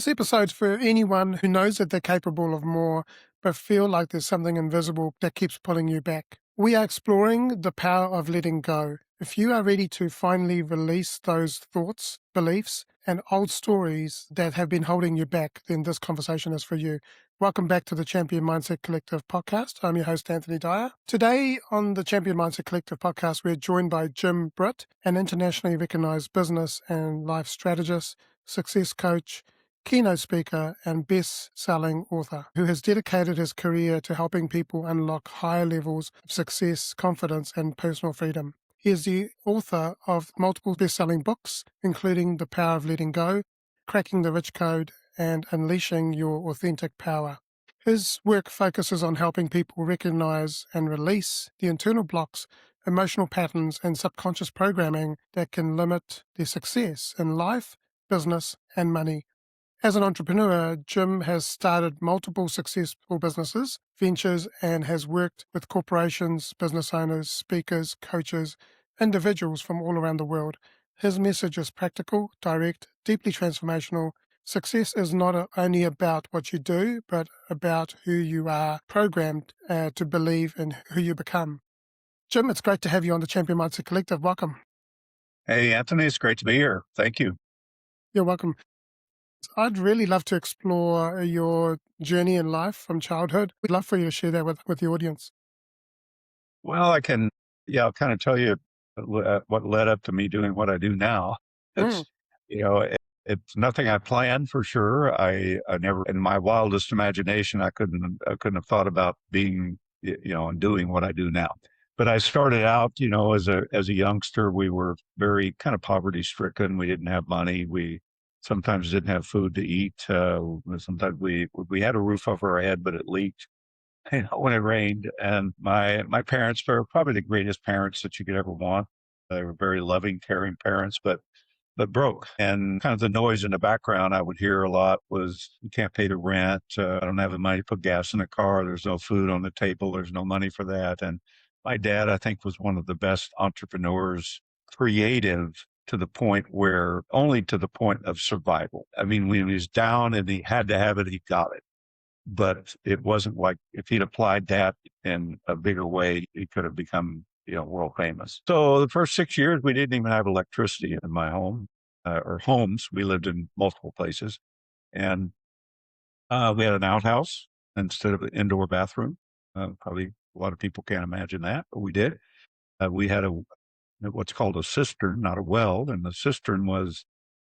This episode's for anyone who knows that they're capable of more, but feel like there's something invisible that keeps pulling you back. We are exploring the power of letting go. If you are ready to finally release those thoughts, beliefs, and old stories that have been holding you back, then this conversation is for you. Welcome back to the Champion Mindset Collective podcast. I'm your host, Anthony Dahya. Today on the Champion Mindset Collective podcast, we're joined by Jim Britt, an internationally recognized business and life strategist, success coach, keynote speaker, and best-selling author who has dedicated his career to helping people unlock higher levels of success, confidence, and personal freedom. He is the author of multiple best-selling books, including The Power of Letting Go, Cracking the Rich Code, and Unleashing Your Authentic Power. His work focuses on helping people recognize and release the internal blocks, emotional patterns, and subconscious programming that can limit their success in life, business, and money. As an entrepreneur, Jim has started multiple successful businesses, ventures, and has worked with corporations, business owners, speakers, coaches, individuals from all around the world. His message is practical, direct, deeply transformational. Success is not only about what you do, but about who you are programmed to believe and who you become. Jim, it's great to have you on the Champion Mindset Collective. Welcome. Hey, Anthony, it's great to be here. Thank you. You're welcome. I'd really love to explore your journey in life from childhood. We'd love for you to share that with the audience. Well, I'll kind of tell you what led up to me doing what I do now. It's, it's nothing I planned for sure. I never, in my wildest imagination, I couldn't have thought about being, and doing what I do now. But I started out, as a youngster, we were very kind of poverty stricken. We didn't have money. We sometimes didn't have food to eat. Sometimes we had a roof over our head, but it leaked, when it rained. And my parents were probably the greatest parents that you could ever want. They were very loving, caring parents, but broke. And kind of the noise in the background I would hear a lot was, you can't pay the rent. I don't have the money to put gas in the car. There's no food on the table. There's no money for that. And my dad, I think, was one of the best entrepreneurs, creative to the point of survival. I mean, when he was down and he had to have it, he got it. But it wasn't like if he'd applied that in a bigger way, he could have become, world famous. So the first 6 years, we didn't even have electricity in my home or homes. We lived in multiple places. And we had an outhouse instead of an indoor bathroom. Probably a lot of people can't imagine that, but we did. We had what's called a cistern, not a well. And the cistern was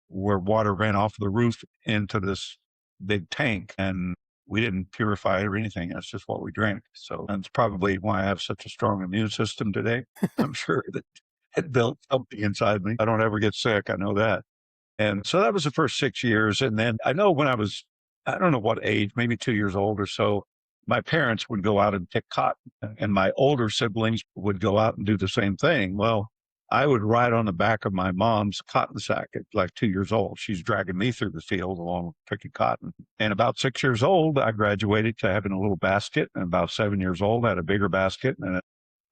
where water ran off the roof into this big tank. And we didn't purify it or anything. That's just what we drank. So that's probably why I have such a strong immune system today. I'm sure that it built something inside me. I don't ever get sick. I know that. And so that was the first 6 years. And then I know when I was, I don't know what age, maybe 2 years old or so, my parents would go out and pick cotton, and my older siblings would go out and do the same thing. Well, I would ride on the back of my mom's cotton sack at like 2 years old. She's dragging me through the field along with picking cotton. And about 6 years old, I graduated to having a little basket. And about 7 years old, I had a bigger basket. And at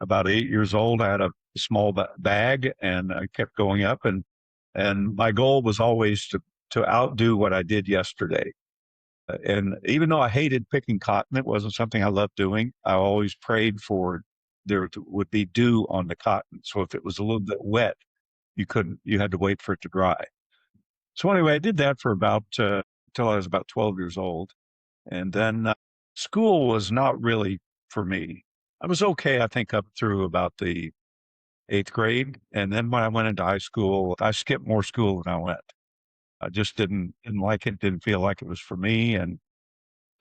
about 8 years old, I had a small bag, and I kept going up. And my goal was always to outdo what I did yesterday. And even though I hated picking cotton, it wasn't something I loved doing. I always prayed for there would be dew on the cotton. So if it was a little bit wet, you had to wait for it to dry. So anyway, I did that for about, till I was about 12 years old. And then school was not really for me. I was okay, I think, up through about the 8th grade. And then when I went into high school, I skipped more school than I went. I just didn't like it, didn't feel like it was for me. And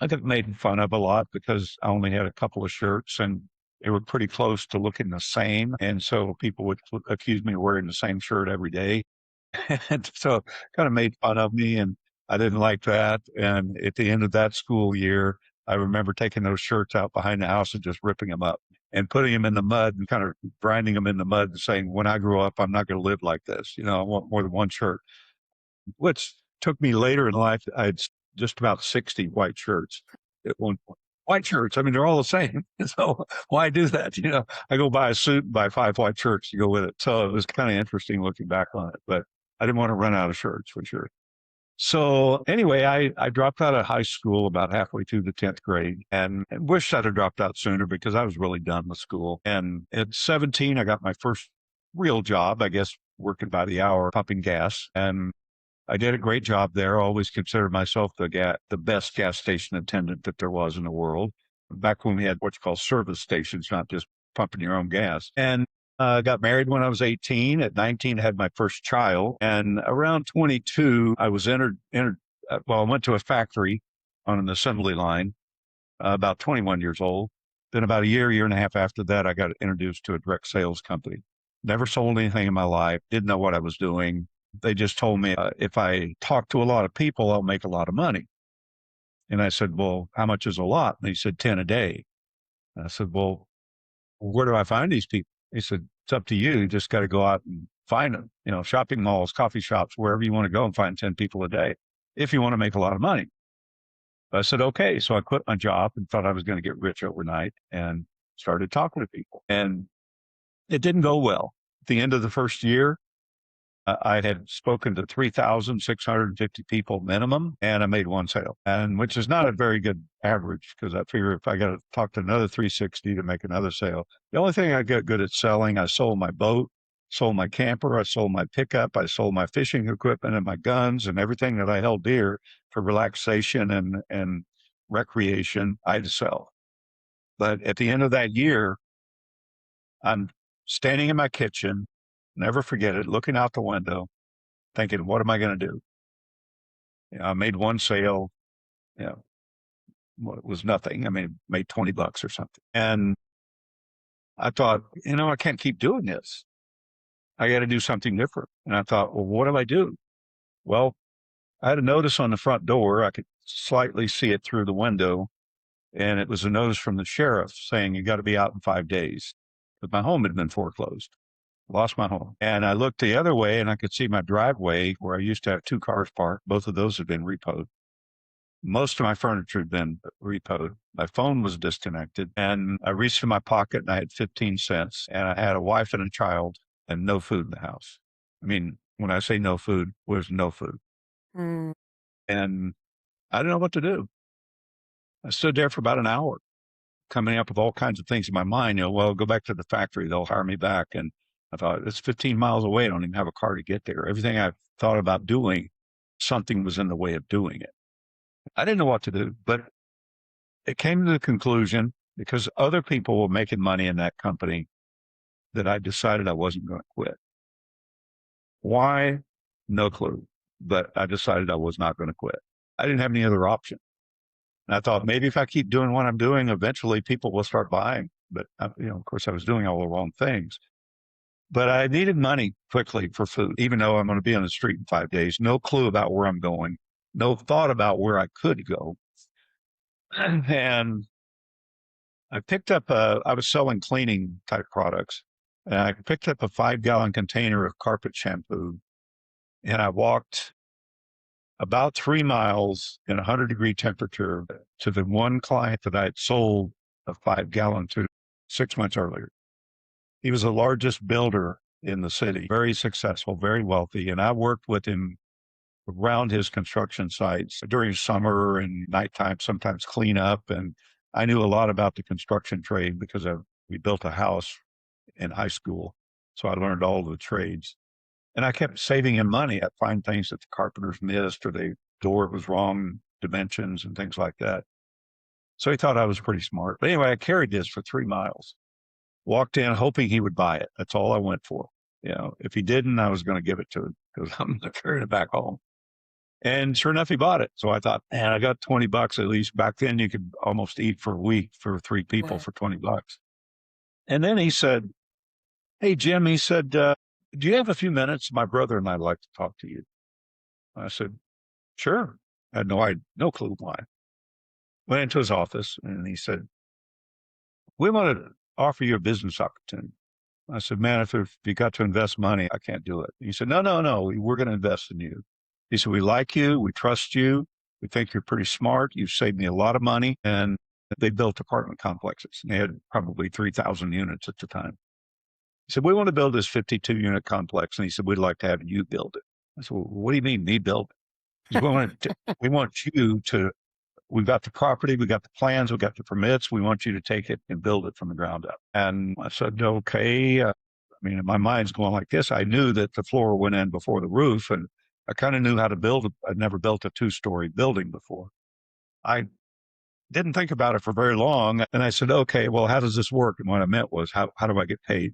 I got made fun of a lot because I only had a couple of shirts and they were pretty close to looking the same. And so people would accuse me of wearing the same shirt every day. And so kind of made fun of me, and I didn't like that. And at the end of that school year, I remember taking those shirts out behind the house and just ripping them up and putting them in the mud and kind of grinding them in the mud and saying, when I grow up, I'm not going to live like this. I want more than one shirt, which took me later in life. I had just about 60 white shirts at one point. White shirts, I mean, they're all the same. So why do that? I go buy a suit and buy 5 white shirts to go with it. So it was kind of interesting looking back on it, but I didn't want to run out of shirts for sure. So anyway, I dropped out of high school about halfway through the 10th grade and wished I'd have dropped out sooner because I was really done with school. And at 17, I got my first real job, I guess, working by the hour, pumping gas. And I did a great job there. I always considered myself the best gas station attendant that there was in the world. Back when we had what you call service stations, not just pumping your own gas. And got married when I was 18. At 19, I had my first child. And around 22, I was I went to a factory on an assembly line, about 21 years old. Then about a year and a half after that, I got introduced to a direct sales company. Never sold anything in my life, didn't know what I was doing. They just told me if I talk to a lot of people, I'll make a lot of money. And I said, well, how much is a lot? And he said, 10 a day. And I said, well, where do I find these people? He said, it's up to you. You just got to go out and find them, shopping malls, coffee shops, wherever you want to go and find 10 people a day if you want to make a lot of money. I said, okay. So I quit my job and thought I was going to get rich overnight and started talking to people. And it didn't go well. At the end of the first year, I had spoken to 3,650 people minimum, and I made one sale, and which is not a very good average because I figure if I got to talk to another 360 to make another sale. The only thing I got good at selling, I sold my boat, sold my camper, I sold my pickup, I sold my fishing equipment and my guns and everything that I held dear for relaxation and recreation. I had to sell. But at the end of that year, I'm standing in my kitchen, never forget it, looking out the window, thinking, what am I going to do? I made one sale, you know, it was nothing. I mean, made $20 or something. And I thought, I can't keep doing this. I got to do something different. And I thought, well, what do I do? Well, I had a notice on the front door. I could slightly see it through the window. And it was a notice from the sheriff saying, you got to be out in 5 days. But my home had been foreclosed. Lost my home. And I looked the other way and I could see my driveway where I used to have 2 cars parked. Both of those had been repoed. Most of my furniture had been repoed. My phone was disconnected. And I reached in my pocket and I had 15 cents. And I had a wife and a child and no food in the house. I mean, when I say no food, was no food. Mm. And I didn't know what to do. I stood there for about an hour, coming up with all kinds of things in my mind. Well, go back to the factory. They'll hire me back. And I thought, it's 15 miles away. I don't even have a car to get there. Everything I thought about doing, something was in the way of doing it. I didn't know what to do, but it came to the conclusion because other people were making money in that company that I decided I wasn't going to quit. Why? No clue. But I decided I was not going to quit. I didn't have any other option. And I thought maybe if I keep doing what I'm doing, eventually people will start buying. But, of course, I was doing all the wrong things. But I needed money quickly for food, even though I'm going to be on the street in 5 days. No clue about where I'm going. No thought about where I could go. And I picked up I was selling cleaning type products. And I picked up a 5-gallon container of carpet shampoo. And I walked about 3 miles in 100-degree temperature to the one client that I had sold a 5-gallon to 6 months earlier. He was the largest builder in the city, very successful, very wealthy. And I worked with him around his construction sites during summer and nighttime, sometimes clean up. And I knew a lot about the construction trade because we built a house in high school. So I learned all the trades. And I kept saving him money. I'd find things that the carpenters missed or the door was wrong dimensions and things like that. So he thought I was pretty smart. But anyway, I carried this for 3 miles, walked in hoping he would buy it. That's all I went for. If he didn't, I was going to give it to him because I'm carrying it back home. And sure enough, he bought it. So I thought, man, I got $20 at least. Back then, you could almost eat for a week for 3 people for $20. And then he said, hey, Jim, he said, do you have a few minutes? My brother and I'd like to talk to you. I said, sure. I had no clue why. Went into his office and he said, we want to offer you a business opportunity. I said, man, if you got to invest money, I can't do it. He said, no, we're going to invest in you. He said, we like you. We trust you. We think you're pretty smart. You've saved me a lot of money. And they built apartment complexes. And they had probably 3,000 units at the time. He said, we want to build this 52-unit complex. And he said, we'd like to have you build it. I said, well, what do you mean me build it? Because we want you to, we've got the property, we got the plans, we got the permits. We want you to take it and build it from the ground up. And I said, okay. I mean, my mind's going like this. I knew that the floor went in before the roof, and I kind of knew how to build. I'd never built a 2-story building before. I didn't think about it for very long. And I said, okay, well, how does this work? And what I meant was, how do I get paid?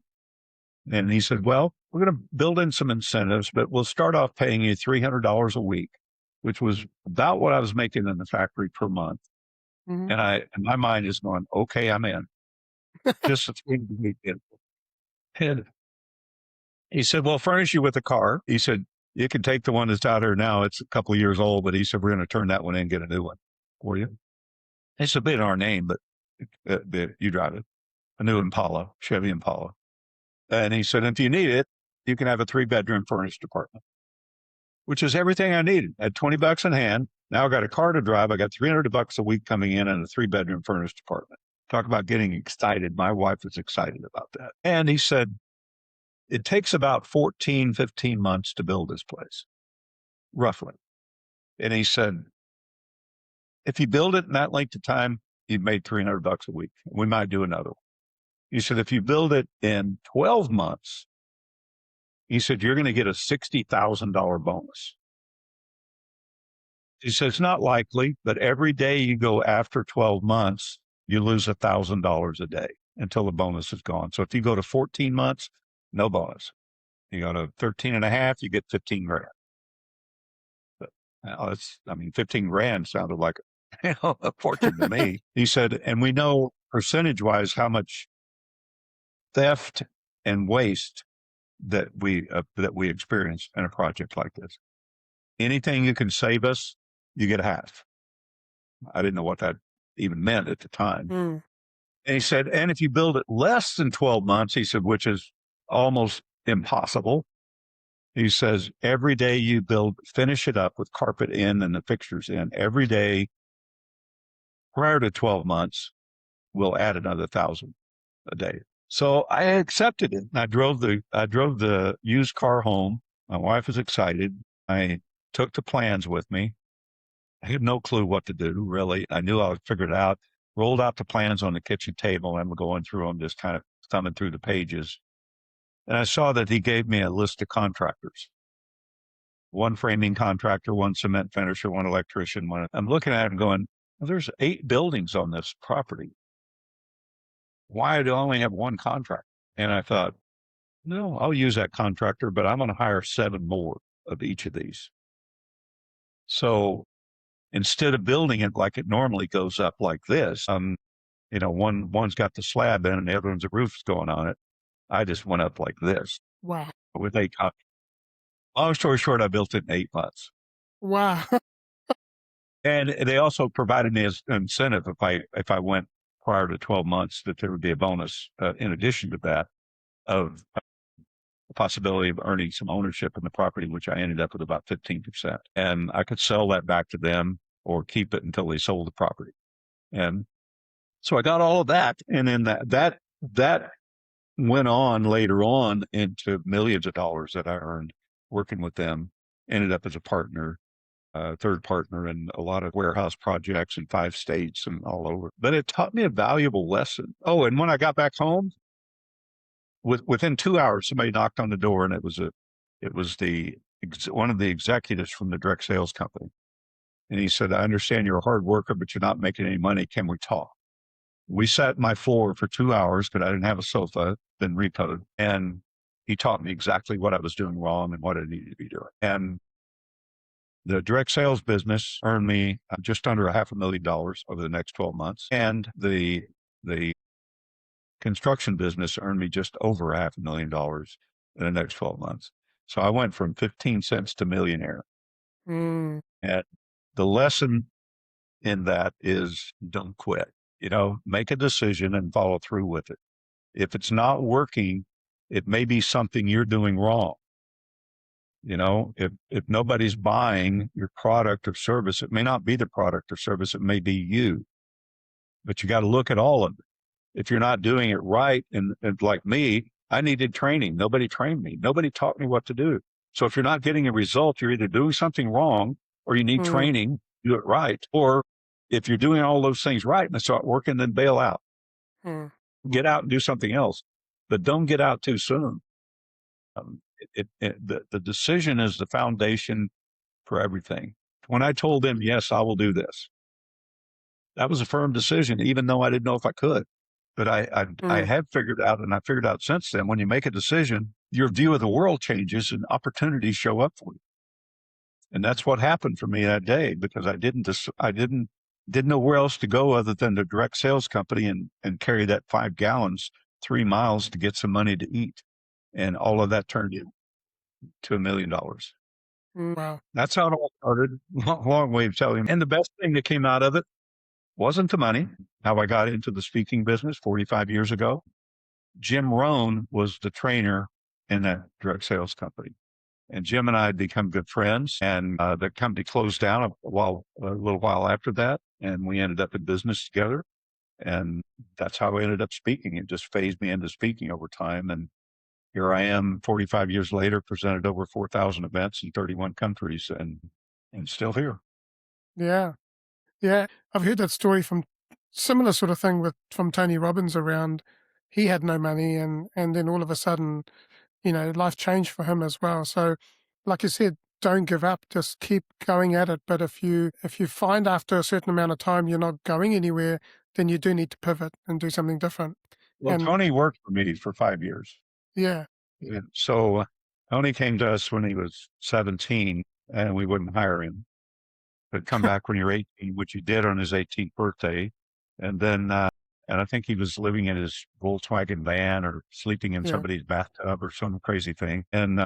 And he said, well, we're going to build in some incentives, but we'll start off paying you $300 a week, which was about what I was making in the factory per month. Mhm. And my mind is going, okay, I'm in. Just a $300 a week. And he said, well, furnish you with a car. He said, you can take the one that's out here now. It's a couple of years old, but he said, we're going to turn that one in and get a new one for you. It's a bit in our name, but you drive it. A new Impala, Chevy Impala. And he said, if you need it, you can have a 3-bedroom furnished apartment, which is everything I needed. I had $20 in hand. Now I got a car to drive. I got $300 a week coming in and a 3-bedroom furnished apartment. Talk about getting excited. My wife was excited about that. And he said, it takes about 14, 15 months to build this place, roughly. And he said, if you build it in that length of time, you've made $300 a week. We might do another one. He said, if you build it in 12 months, he said, you're going to get a $60,000 bonus. He said, it's not likely, but every day you go after 12 months, you lose $1,000 a day until the bonus is gone. So if you go to 14 months, no bonus. You go to 13 and a half, you get 15 grand. But, 15 grand sounded like a fortune to me. He said, and we know percentage wise how much theft and waste that we experience in a project like this. Anything you can save us, you get half. I didn't know what that even meant at the time. Mm. And he said, and if you build it less than 12 months, he said, which is almost impossible. He says, every day you finish it up with carpet in and the fixtures in, every day prior to 12 months, we'll add another 1,000 a day. So I accepted it. I drove the used car home. My wife was excited. I took the plans with me. I had no clue what to do, really. I knew I would figure it out. Rolled out the plans on the kitchen table and we're going through them, just kind of thumbing through the pages. And I saw that he gave me a list of contractors. One framing contractor, one cement finisher, one electrician, one. I'm looking at it and going, well, there's 8 buildings on this property. Why do I only have one contractor? And I thought, no, I'll use that contractor, but I'm going to hire 7 more of each of these. So instead of building it like it normally goes up like this, one's got the slab in and the other one's the roof's going on it. I just went up like this. Wow. With 8 contractors. Long story short, I built it in 8 months. Wow. And they also provided me as an incentive if I went prior to 12 months, that there would be a bonus in addition to that of the possibility of earning some ownership in the property, which I ended up with about 15%. And I could sell that back to them or keep it until they sold the property. And so I got all of that. And then that went on later on into millions of dollars that I earned working with them. Ended up as a partner, third partner in a lot of warehouse projects in 5 states and all over. But it taught me a valuable lesson. Oh, and when I got back home, within 2 hours, somebody knocked on the door, and it was one of the executives from the direct sales company. And he said, I understand you're a hard worker, but you're not making any money. Can we talk? We sat on my floor for 2 hours because I didn't have a sofa, been repoed. And he taught me exactly what I was doing wrong and what I needed to be doing. And the direct sales business earned me just under $500,000 over the next 12 months. And the construction business earned me just over $500,000 in the next 12 months. So I went from 15 cents to millionaire. Mm. And the lesson in that is don't quit. Make a decision and follow through with it. If it's not working, it may be something you're doing wrong. If nobody's buying your product or service, it may not be the product or service, it may be you. But you got to look at all of it. If you're not doing it right, and like me, I needed training. Nobody trained me. Nobody taught me what to do. So if you're not getting a result, you're either doing something wrong or you need mm, training, do it right. Or if you're doing all those things right and start working, then bail out, mm, get out and do something else, but don't get out too soon. The decision is the foundation for everything. When I told him, yes, I will do this, that was a firm decision, even though I didn't know if I could. But I mm, have figured out, and I figured out since then, when you make a decision, your view of the world changes and opportunities show up for you. And that's what happened for me that day, because I didn't know where else to go other than the direct sales company and carry that 5 gallons 3 miles to get some money to eat. And all of that turned into $1 million. wow. That's how it all started. Long way of telling you. And the best thing that came out of it wasn't the money, how I got into the speaking business 45 years ago. Jim Rohn was the trainer in that direct sales company. And Jim and I had become good friends, and the company closed down a little while after that, and we ended up in business together. And that's how I ended up speaking. It just phased me into speaking over time. And here I am 45 years later, presented over 4,000 events in 31 countries, and still here. Yeah. Yeah. I've heard that story from similar sort of thing with from Tony Robbins around he had no money and then all of a sudden, life changed for him as well. So like you said, don't give up, just keep going at it. But if you find after a certain amount of time you're not going anywhere, then you do need to pivot and do something different. Well, And Tony worked for me for 5 years. yeah, And so Tony came to us when he was 17, and we wouldn't hire him. But come back when you're 18, which he did on his 18th birthday. And then, and I think he was living in his Volkswagen van or sleeping in yeah, somebody's bathtub or some crazy thing. And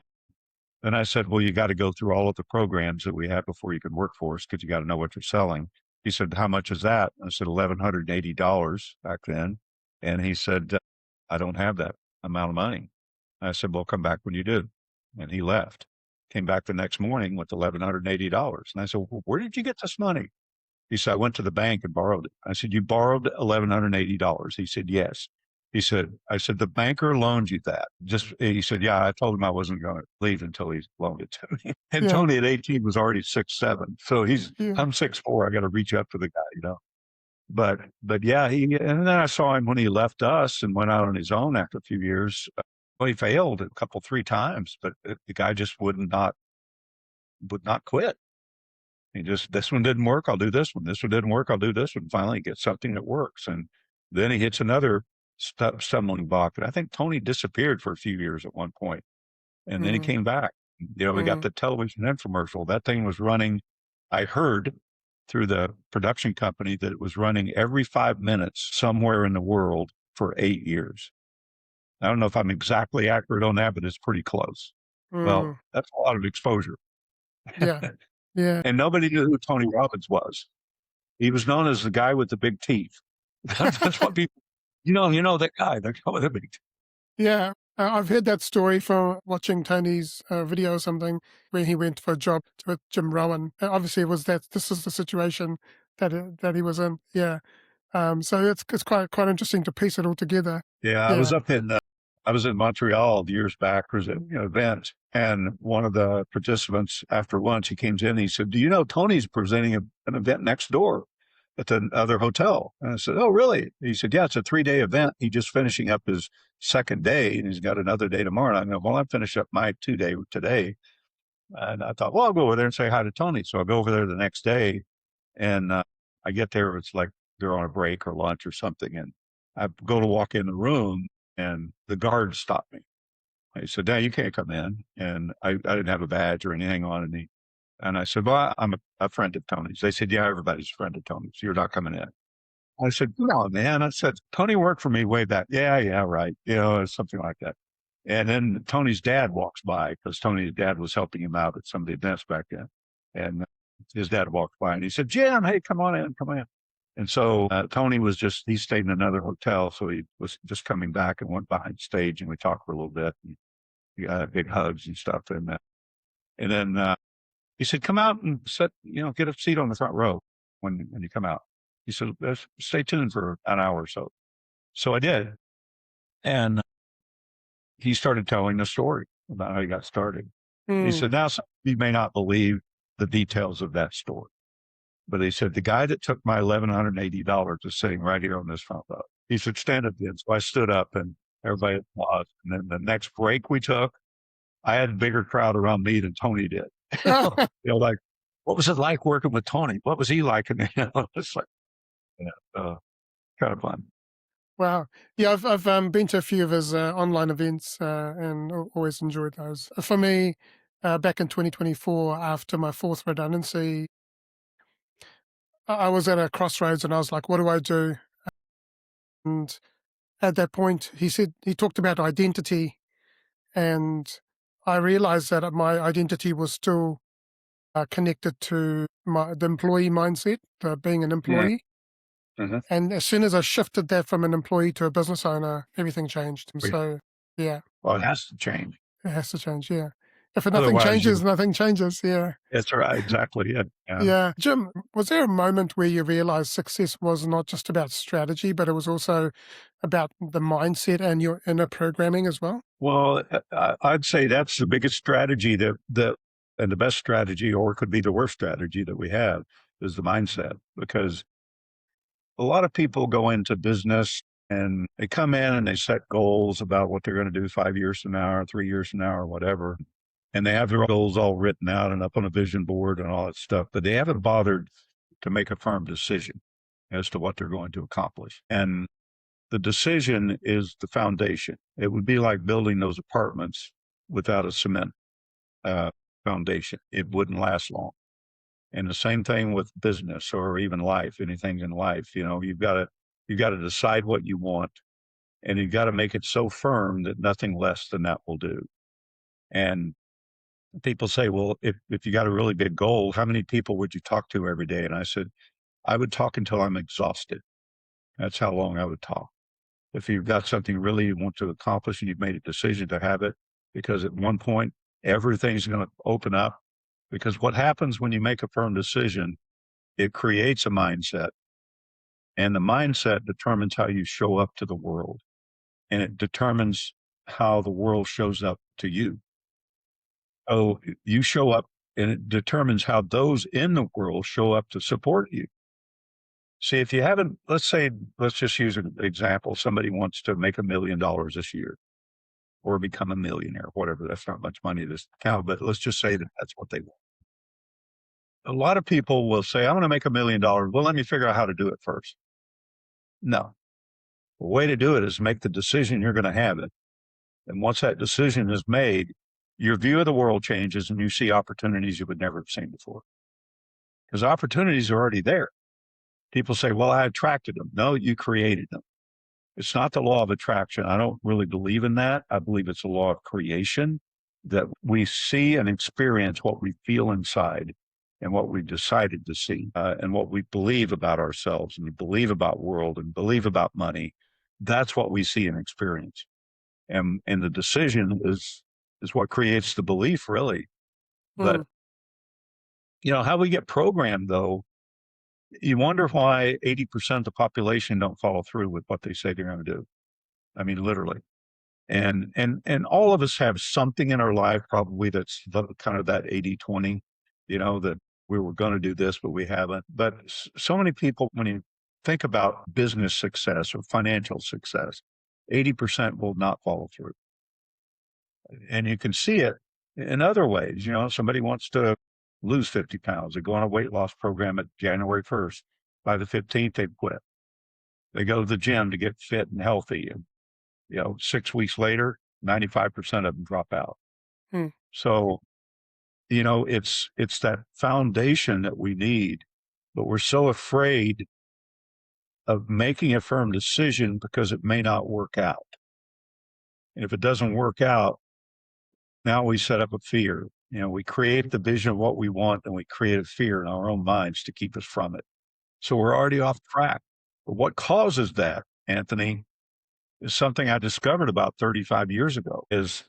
then I said, well, you got to go through all of the programs that we have before you can work for us, because you got to know what you're selling. He said, how much is that? I said, $1,180 back then. And he said, I don't have that amount of money. I said, well, come back when you do. And he left. Came back the next morning with $1,180. And I said, well, where did you get this money? He said, I went to the bank and borrowed it. I said, you borrowed $1,180? He said, yes. I said, the banker loaned you that. He said, yeah, I told him I wasn't going to leave until he loaned it to me. And yeah, Tony at 18 was already 6'7". So yeah, I'm 6'4". I got to reach up to the guy. But yeah, and then I saw him when he left us and went out on his own after a few years. Well, he failed a couple, 3 times, but the guy just would not quit. He just, this one didn't work, I'll do this one. This one didn't work, I'll do this one. Finally, he gets something that works. And then he hits another stumbling block. And I think Tony disappeared for a few years at one point, and then he mm, came back. We got mm, the television infomercial. That thing was running, I heard through the production company that it was running every 5 minutes somewhere in the world for 8 years. I don't know if I'm exactly accurate on that, but it's pretty close. Well, mm, that's a lot of exposure. yeah, yeah, And nobody knew who Tony Robbins was. He was known as the guy with the big teeth. That's what people, that guy, the guy with the big teeth. yeah. I've heard that story from watching Tony's video or something when he went for a job with Jim Rowan. Obviously, it was that this is the situation that he was in. Yeah. So it's quite interesting to piece it all together. Yeah, Yeah. I was in Montreal years back. There was an event, and one of the participants after lunch, he came in. He said, "Do you know Tony's presenting an event next door at the other hotel?" And I said, "Oh, really?" He said, "Yeah, it's a 3-day event. He's just finishing up his second day, and he's got another day tomorrow." And I go, "Well, I finished up my 2-day today." And I thought, well, I'll go over there and say hi to Tony. So I go over there the next day, and I get there. It's like they're on a break or lunch or something, and I go to walk in the room, and the guard stopped me. He said, "Dad, you can't come in." And I didn't have a badge or anything on, and I said, "Well, I'm a friend of Tony's." They said, "Yeah, everybody's a friend of Tony's. You're not coming in." I said, "No, man." I said, "Tony worked for me way back." "Yeah, yeah, right." Something like that. And then Tony's dad walks by, because Tony's dad was helping him out at some of the events back then. And his dad walked by and he said, "Jim, hey, come on in, come on in." And so Tony he stayed in another hotel. So he was just coming back and went behind stage, and we talked for a little bit. And we got big hugs and stuff. And then he said, "Come out and get a seat on the front row when you come out." He said, "Stay tuned for an hour or so." So I did. And he started telling the story about how he got started. He Mm, said, "Now, some of you may not believe the details of that story. But he said, the guy that took my $1,180 is sitting right here on this front row. He said, stand up then. So I stood up and everybody applauded. And then the next break we took, I had a bigger crowd around me than Tony did. Like, what was it like working with Tony? What was he like? And it's like, kind of fun. Wow. Yeah, I've been to a few of his online events and always enjoyed those. For me, back in 2024, after my fourth redundancy, I was at a crossroads and I was like, what do I do? And at that point, he talked about identity, and I realized that my identity was still connected to the employee mindset, being an Yeah. employee. Mm-hmm. And as soon as I shifted that from an employee to a business owner, everything changed. And so, yeah, Well, it has to change. it has to change. Yeah. If nothing Otherwise, changes, nothing changes. Yeah. it's right. Exactly. Yeah. Yeah. Jim, was there a moment where you realized success was not just about strategy, but it was also about the mindset and your inner programming as well? Well, I'd say that's the biggest strategy and the best strategy, or it could be the worst strategy that we have, is the mindset. Because a lot of people go into business and they come in and they set goals about what they're going to do 5 years from now or 3 years from now or whatever. And they have their goals all written out and up on a vision board and all that stuff, but they haven't bothered to make a firm decision as to what they're going to accomplish. And the decision is the foundation. It would be like building those apartments without a cement foundation. It wouldn't last long. And the same thing with business or even life, anything in life. You've got to decide what you want, and you've got to make it so firm that nothing less than that will do. And people say, well, if you got a really big goal, how many people would you talk to every day? And I said, I would talk until I'm exhausted. That's how long I would talk. If you've got something really you want to accomplish and you've made a decision to have it, because at one point, everything's going to open up. Because what happens when you make a firm decision, it creates a mindset. And the mindset determines how you show up to the world. And it determines how the world shows up to you. So you show up, and it determines how those in the world show up to support you. See, if you haven't, let's just use an example. Somebody wants to make $1 million this year or become a millionaire, whatever. That's not much money this count, but let's just say that that's what they want. A lot of people will say, I'm going to make $1 million. Well, let me figure out how to do it first. No. The way to do it is make the decision you're going to have it. And once that decision is made, your view of the world changes and you see opportunities you would never have seen before. Because opportunities are already there. People say, well, I attracted them. No, you created them. It's not the law of attraction. I don't really believe in that. I believe it's a law of creation, that we see and experience what we feel inside and what we've decided to see, and what we believe about ourselves and believe about world and believe about money. That's what we see and experience. And the decision is what creates the belief, really. But how we get programmed, though, you wonder why 80% of the population don't follow through with what they say they're going to do. I mean, literally. And all of us have something in our life probably that's kind of that 80-20, that we were going to do this, but we haven't. But so many people, when you think about business success or financial success, 80% will not follow through. And you can see it in other ways. Somebody wants to lose 50 pounds. They go on a weight loss program at January 1st. By the 15th, they quit. They go to the gym to get fit and healthy. And, 6 weeks later, 95% of them drop out. So, it's that foundation that we need, but we're so afraid of making a firm decision because it may not work out. And if it doesn't work out, now we set up a fear. We create the vision of what we want, and we create a fear in our own minds to keep us from it. So we're already off track. But what causes that, Anthony, is something I discovered about 35 years ago. Is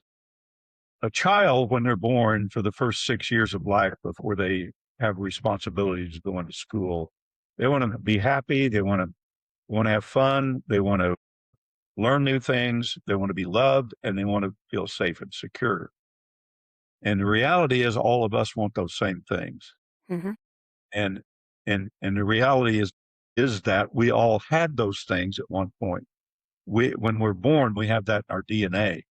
a child, when they're born, for the first 6 years of life before they have responsibilities going to school, they want to be happy. They want to have fun. They want to learn new things. They want to be loved, and they want to feel safe and secure. And the reality is all of us want those same things. Mm-hmm. And the reality is that we all had those things at one point. When we're born, we have that in our DNA,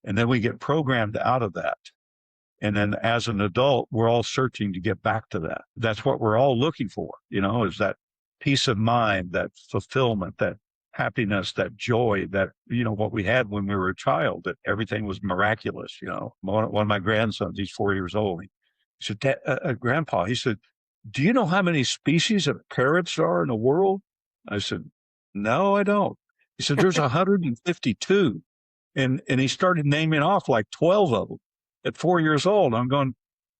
and then we get programmed out of that. And then as an adult, we're all searching to get back to that. That's what we're all looking for, is that peace of mind, that fulfillment, that happiness, that joy, that, what we had when we were a child, that everything was miraculous. One of my grandsons, he's 4 years old. He said, Grandpa, he said, do you know how many species of parrots there are in the world? I said, no, I don't. He said, there's 152. And he started naming off like 12 of them at 4 years old. I'm going,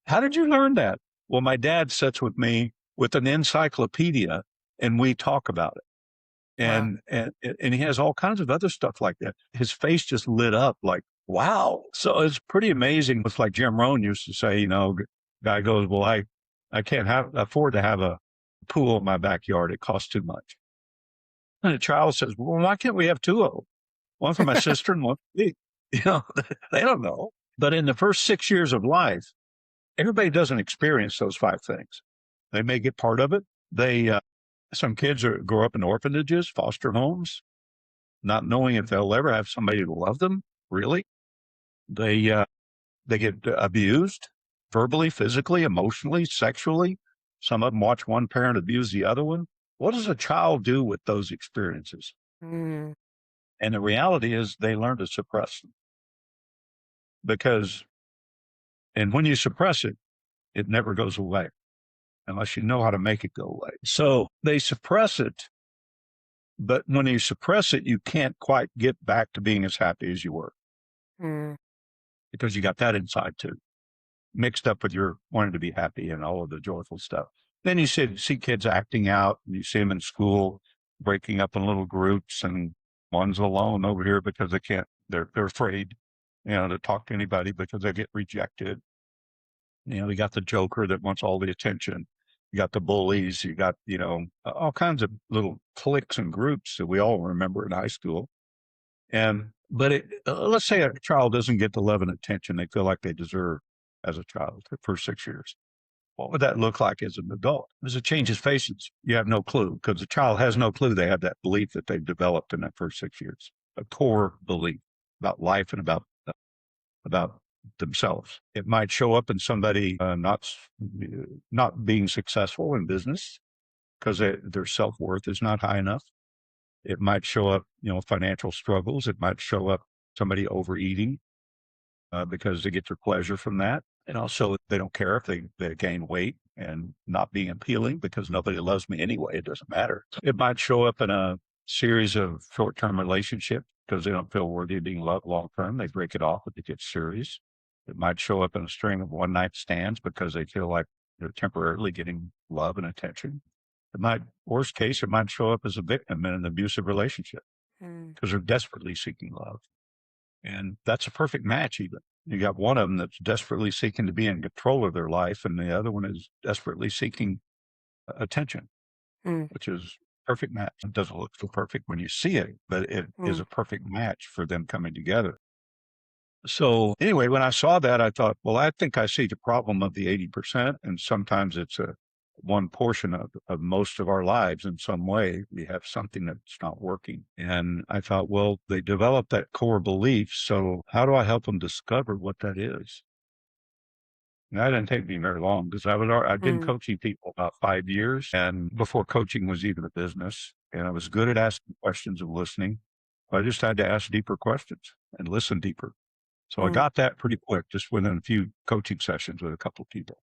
how did you learn that? Well, my dad sits with me with an encyclopedia and we talk about it. Wow. And he has all kinds of other stuff like that. His face just lit up like, wow. So it's pretty amazing. It's like Jim Rohn used to say, guy goes, well, I can't afford to have a pool in my backyard. It costs too much. And the child says, well, why can't we have two of them? One for my sister and one for me. They don't know. But in the first 6 years of life, everybody doesn't experience those five things. They may get part of it. Some kids grow up in orphanages, foster homes, not knowing if they'll ever have somebody to love them. Really, they get abused verbally, physically, emotionally, sexually. Some of them watch one parent abuse the other one. What does a child do with those experiences? Mm. And the reality is they learn to suppress them and when you suppress it, it never goes away unless you know how to make it go away. So they suppress it, but when you suppress it, you can't quite get back to being as happy as you were because you got that inside too, mixed up with your wanting to be happy and all of the joyful stuff. Then you see kids acting out, and you see them in school breaking up in little groups, and one's alone over here because they're afraid, to talk to anybody because they get rejected. You got the joker that wants all the attention. You got the bullies. You got, all kinds of little cliques and groups that we all remember in high school. But let's say a child doesn't get the love and attention they feel like they deserve as a child for the first 6 years. What would that look like as an adult? As it changes faces, you have no clue because the child has no clue. They have that belief that they've developed in that first 6 years, a core belief about life and about themselves. It might show up in somebody not being successful in business because their self-worth is not high enough. It might show up, financial struggles. It might show up somebody overeating because they get their pleasure from that. And also they don't care if they gain weight and not being appealing because nobody loves me anyway. It doesn't matter. It might show up in a series of short-term relationships because they don't feel worthy of being loved long-term. They break it off if it gets serious. It might show up in a string of one-night stands because they feel like they're temporarily getting love and attention. Worst case, it might show up as a victim in an abusive relationship because they're desperately seeking love. And that's a perfect match even. You got one of them that's desperately seeking to be in control of their life, and the other one is desperately seeking attention, which is perfect match. It doesn't look so perfect when you see it, but it is a perfect match for them coming together. So anyway, when I saw that, I thought, well, I think I see the problem of the 80%, and sometimes it's one portion of most of our lives in some way. We have something that's not working. And I thought, well, they developed that core belief. So how do I help them discover what that is? And that didn't take me very long because I'd been coaching people about 5 years, and before coaching was even a business. And I was good at asking questions and listening. I just had to ask deeper questions and listen deeper. So I got that pretty quick, just within a few coaching sessions with a couple of people.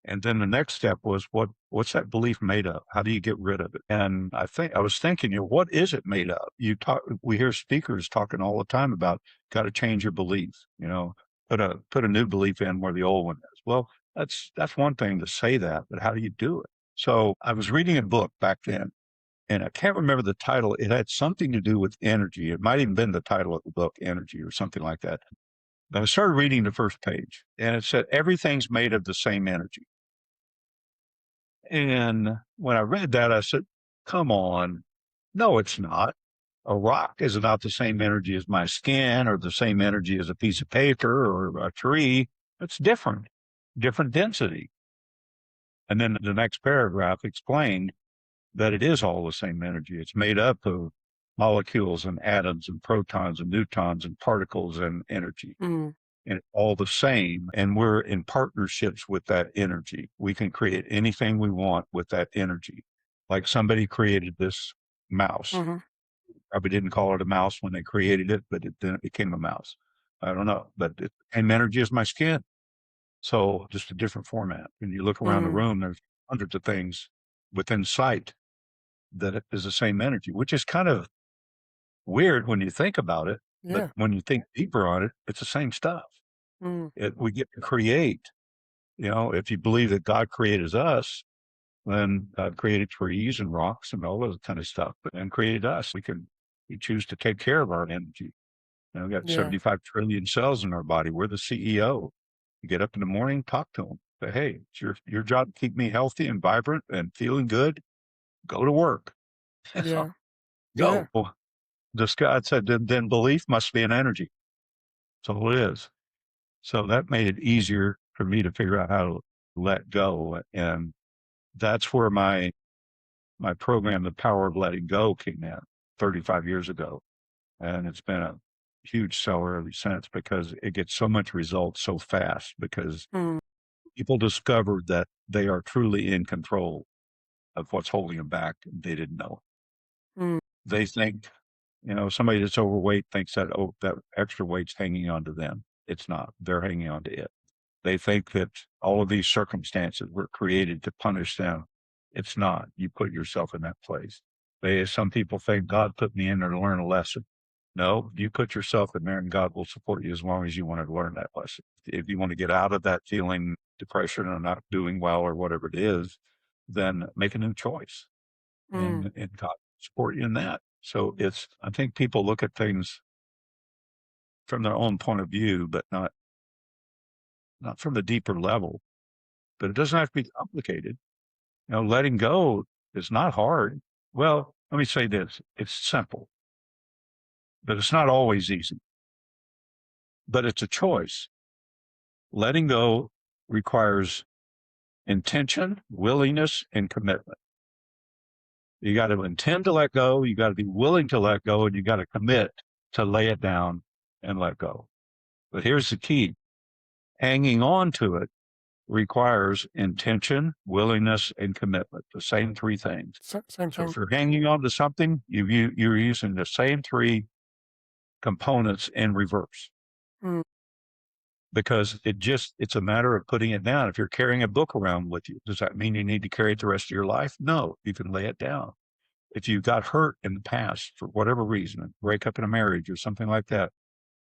And then the next step was what's that belief made of? How do you get rid of it? And I was thinking, what is it made of? We hear speakers talking all the time about got to change your beliefs, put a new belief in where the old one is. Well, that's one thing to say that, but how do you do it? So I was reading a book back then, and I can't remember the title. It had something to do with energy. It might even been the title of the book, Energy, or something like that. But I started reading the first page, and it said everything's made of the same energy. And when I read that, I said, come on. No, it's not. A rock is not the same energy as my skin or the same energy as a piece of paper or a tree. It's different, different density. And then the next paragraph explained that it is all the same energy. It's made up of molecules and atoms and protons and neutrons and particles and energy. Mm. And it's all the same. And we're in partnerships with that energy. We can create anything we want with that energy. Like somebody created this mouse. Mm-hmm. Probably didn't call it a mouse when they created it, but then it became a mouse. I don't know, but it became energy as my skin. So just a different format. When you look around the Mm. room, there's hundreds of things within sight that it is the same energy, which is kind of weird when you think about it. But Yeah. when you think deeper on it, it's the same stuff. Mm. We get to create. If you believe that God created us, then God created trees and rocks and all those kind of stuff, but then created us. We choose to take care of our energy. We got Yeah. 75 trillion cells in our body. We're the CEO. You get up in the morning, talk to them. Say, hey, it's your job to keep me healthy and vibrant and feeling good. Go to work. Yeah. Yeah. Go. This God said, then belief must be an energy. So it is. So that made it easier for me to figure out how to let go. And that's where my program, The Power of Letting Go, came in 35 years ago. And it's been a huge seller ever since because it gets so much results so fast because Mm. people discovered that they are truly in control of what's holding them back. They didn't know. Mm. They think, somebody that's overweight thinks that, oh, that extra weight's hanging on to them. It's not. They're hanging on to it. They think that all of these circumstances were created to punish them. It's not. You put yourself in that place. Some people think God put me in there to learn a lesson. No, you put yourself in there and God will support you as long as you want to learn that lesson. If you want to get out of that feeling depression or not doing well or whatever it is, then make a new choice Mm. and God will support you in that. So I think people look at things from their own point of view, but not from the deeper level. But it doesn't have to be complicated. Letting go is not hard. Well, let me say this. It's simple, but it's not always easy, but it's a choice. Letting go requires intention, willingness, and commitment. You got to intend to let go. You got to be willing to let go, and you got to commit to lay it down and let go. But here's the key. Hanging on to it requires intention, willingness, and commitment, the same three things. Same So thing. if you're hanging on to something, you're using the same three components in reverse Mm. because it's a matter of putting it down. If you're carrying a book around with you, does that mean you need to carry it the rest of your life? No, you can lay it down. If you got hurt in the past for whatever reason, a breakup in a marriage or something like that,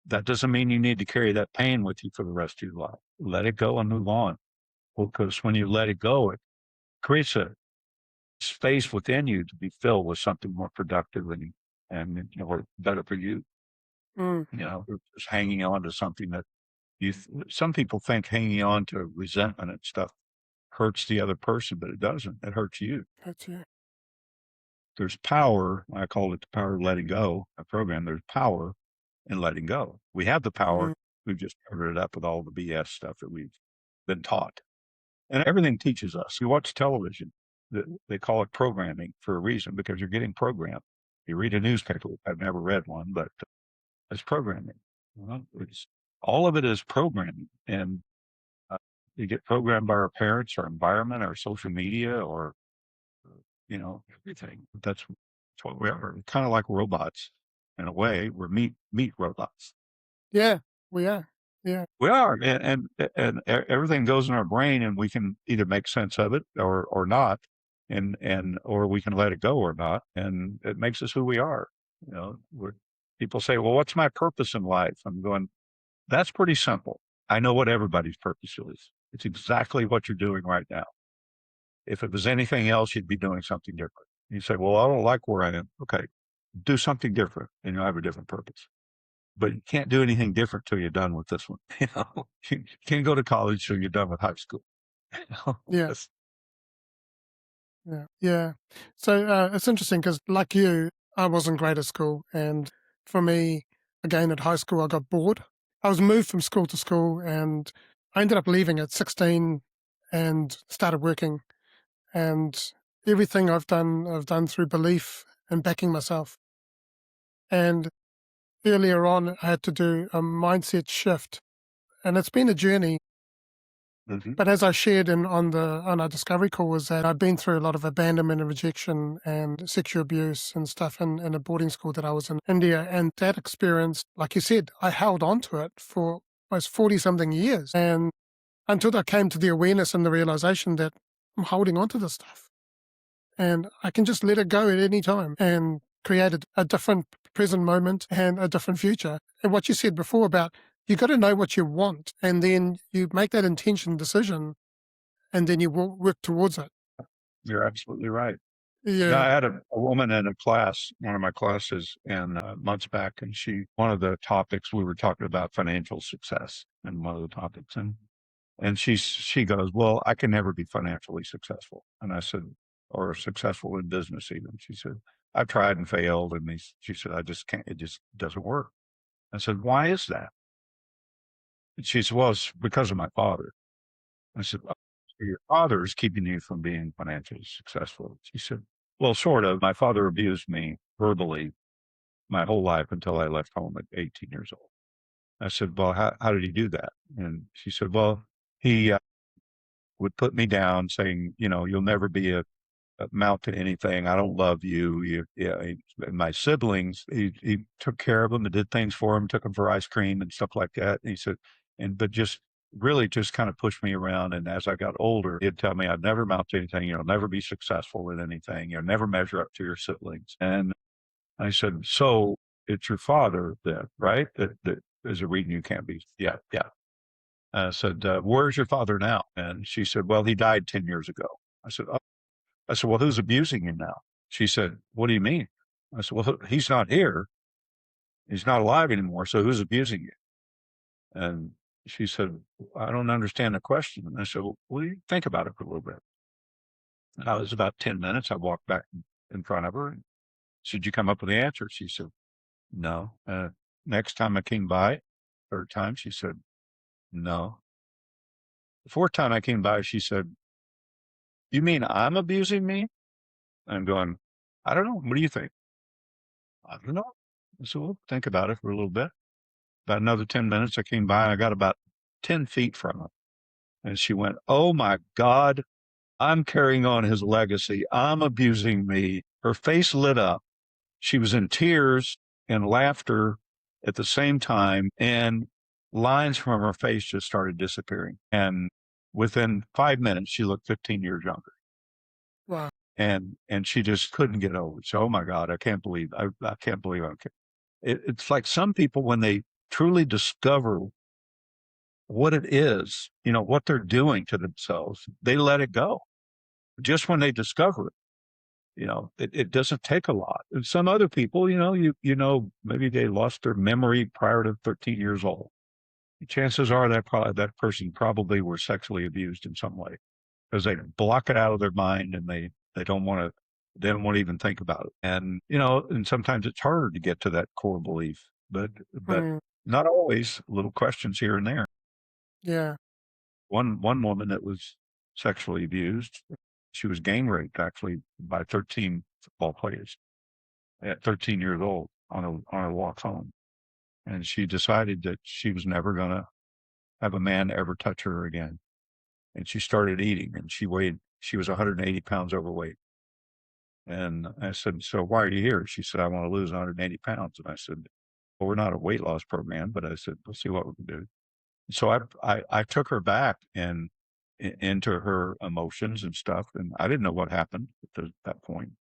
that doesn't mean you need to carry that pain with you for the rest of your life. Let it go and move on. Because when you let it go, it creates a space within you to be filled with something more productive and better for you. Mm. Just hanging on to something that some people think hanging on to resentment and stuff hurts the other person, but it doesn't. It hurts you. That's it. There's power. I call it the power of letting go, a program. There's power in letting go. We have the Mm. power. We've just covered it up with all the BS stuff that we've been taught. And everything teaches us. You watch television, they call it programming for a reason because you're getting programmed. You read a newspaper. I've never read one, but it's programming. It's all of it is programming, and you get programmed by our parents, our environment, our social media, or everything. That's what we are. Kind of like robots in a way. We're meat robots. Yeah. We are. Yeah. We are, and everything goes in our brain, and we can either make sense of it or not, or we can let it go or not, and it makes us who we are. People say, "Well, what's my purpose in life?" I'm going, "That's pretty simple. I know what everybody's purpose is. It's exactly what you're doing right now. If it was anything else, you'd be doing something different." You say, "Well, I don't like where I am." Okay, do something different, and you'll have a different purpose. But you can't do anything different till you're done with this one. You can't go to college till you're done with high school. You know? Yeah. Yeah. Yeah. So it's interesting because, like you, I wasn't great at school. And for me, again, at high school, I got bored. I was moved from school to school and I ended up leaving at 16 and started working. And everything I've done through belief and backing myself. And earlier on, I had to do a mindset shift, and it's been a journey. Hmm. But as I shared on our discovery call, was that I've been through a lot of abandonment and rejection and sexual abuse and stuff in a boarding school that I was in India. And that experience, like you said, I held on to it for almost 40 something years. And until I came to the awareness and the realization that I'm holding on to this stuff and I can just let it go at any time and create a different present moment and a different future. And what you said before about you got to know what you want, and then you make that intention decision, and then you work towards it. You're absolutely right. Now, Yeah. I had a woman in a class, one of my classes, and months back, and one of the topics we were talking about financial success, and one of the topics, and she goes, "Well, I can never be financially successful." And I said, "Or successful in business even." She said, "I've tried and failed." And she said, "I just can't. It just doesn't work." I said, "Why is that?" And she said, "Well, it's because of my father." I said, "Oh, so your father is keeping you from being financially successful." She said, "Well, sort of. My father abused me verbally my whole life until I left home at 18 years old." I said, "Well, how did he do that?" And she said, "Well, he would put me down saying, you'll never be amount to anything. I don't love you. And my siblings, he took care of them and did things for them, took them for ice cream and stuff like that." And he said, but just really just kind of pushed me around. And as I got older, he'd tell me I'd never amount to anything. You'll never be successful with anything. You'll never measure up to your siblings. And I said, "So it's your father then, right? That is a reason you can't be." Yeah, yeah. I said, "Where's your father now?" And she said, "Well, he died 10 years ago." I said, "Oh." I said, "Well, who's abusing you now?" She said, "What do you mean?" I said, "Well, he's not here. He's not alive anymore. So who's abusing you?" And she said, "I don't understand the question." And I said, "Well, you think about it for a little bit." And I was about 10 minutes. I walked back in front of her and said, "You come up with the answer?" She said, "No." Next time I came by, third time, she said, "No." The fourth time I came by, she said, "You mean I'm abusing me?" I'm going, "I don't know. What do you think?" "I don't know." So we'll think about it for a little bit. About another 10 minutes, I came by and I got about 10 feet from her. And she went, "Oh my God, I'm carrying on his legacy. I'm abusing me." Her face lit up. She was in tears and laughter at the same time. And lines from her face just started disappearing. And within 5 minutes, she looked 15 years younger. Wow. And she just couldn't get over it. So, oh my God, I can't believe it's like some people, when they truly discover what it is, what they're doing to themselves, they let it go. Just when they discover it, it doesn't take a lot. And some other people, maybe they lost their memory prior to 13 years old. Chances are that person probably were sexually abused in some way because they block it out of their mind and they don't want to even think about it. And and sometimes it's harder to get to that core belief, but Mm, not always. Little questions here and there. yeah. One woman that was sexually abused, she was gang raped actually by 13 football players at 13 years old on a walk home, and she decided that she was never going to have a man ever touch her again. And she started eating, and she was 180 pounds overweight. And I said, "So why are you here?" She said, "I want to lose 180 pounds." And I said, "Well, we're not a weight loss program," but I said, "We'll see what we can do." So I took her back and into her emotions and stuff, and I didn't know what happened at that point,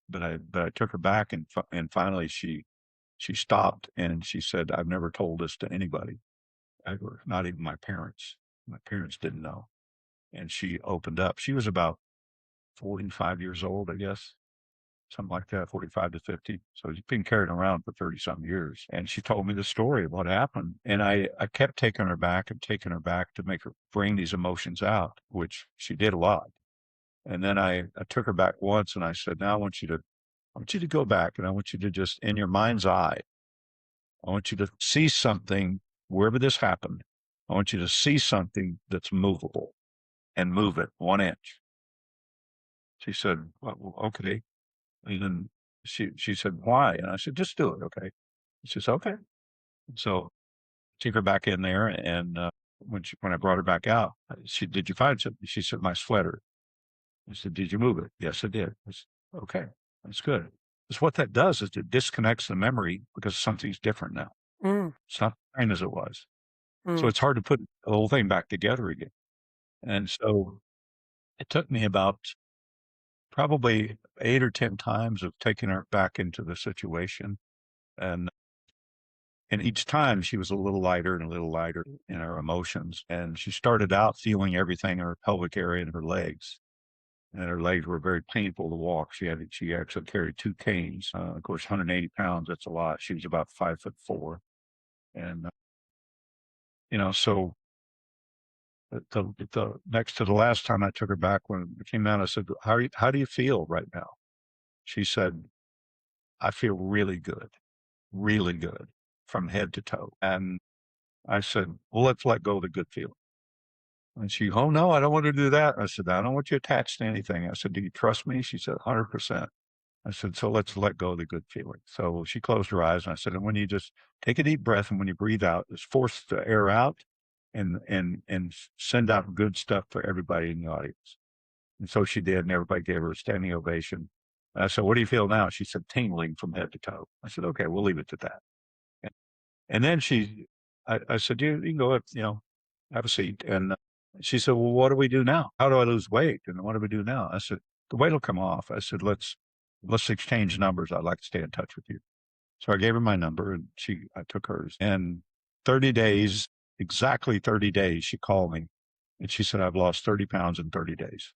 but I took her back, and finally she stopped and she said, "I've never told this to anybody ever, not even my parents. My parents didn't know." And she opened up. She was about 45 years old, I guess, something like that, 45 to 50. So she's been carried around for 30 some years. And she told me the story of what happened. And I kept taking her back and taking her back to make her bring these emotions out, which she did a lot. And then I took her back once and I said, "Now I want you to go back and I want you to just, in your mind's eye, I want you to see something wherever this happened. I want you to see something that's movable and move it 1 inch. She said, well, okay. And then she said, why? And I said, just do it. Okay. She said, okay. So took her back in there. And when I brought her back out, did you find something? She said, my sweater. I said, did you move it? Yes, I did. I said, okay, that's good. Because what that does is it disconnects the memory because something's different now. Mm, It's not the same as it was. So mm, it's hard to put the whole thing back together again. And so it took me about probably 8 or 10 times of taking her back into the situation. And and each time she was a little lighter and a little lighter in her emotions. And she started out feeling everything in her pelvic area and her legs. And her legs were very painful to walk. She actually carried 2 canes. Of course, 180 pounds, that's a lot. She was about 5'4". And so the next to the last time I took her back when it came out, I said, how do you feel right now? She said, I feel really good from head to toe. And I said, well, let's let go of the good feeling. And she, oh no, I don't want to do that. I said, I don't want you attached to anything. I said, do you trust me? She said, 100%. I said, so let's let go of the good feeling. So she closed her eyes and I said, and when you just take a deep breath and when you breathe out, just force the air out and send out good stuff for everybody in the audience. And so she did, and everybody gave her a standing ovation. And I said, what do you feel now? She said, tingling from head to toe. I said, okay, we'll leave it at that. And then I said, you can go up, have a seat. And she said, well, what do we do now? How do I lose weight? And what do we do now? I said, the weight will come off. I said, let's exchange numbers. I'd like to stay in touch with you. So I gave her my number and I took hers. And 30 days, exactly 30 days, she called me and she said, I've lost 30 pounds in 30 days.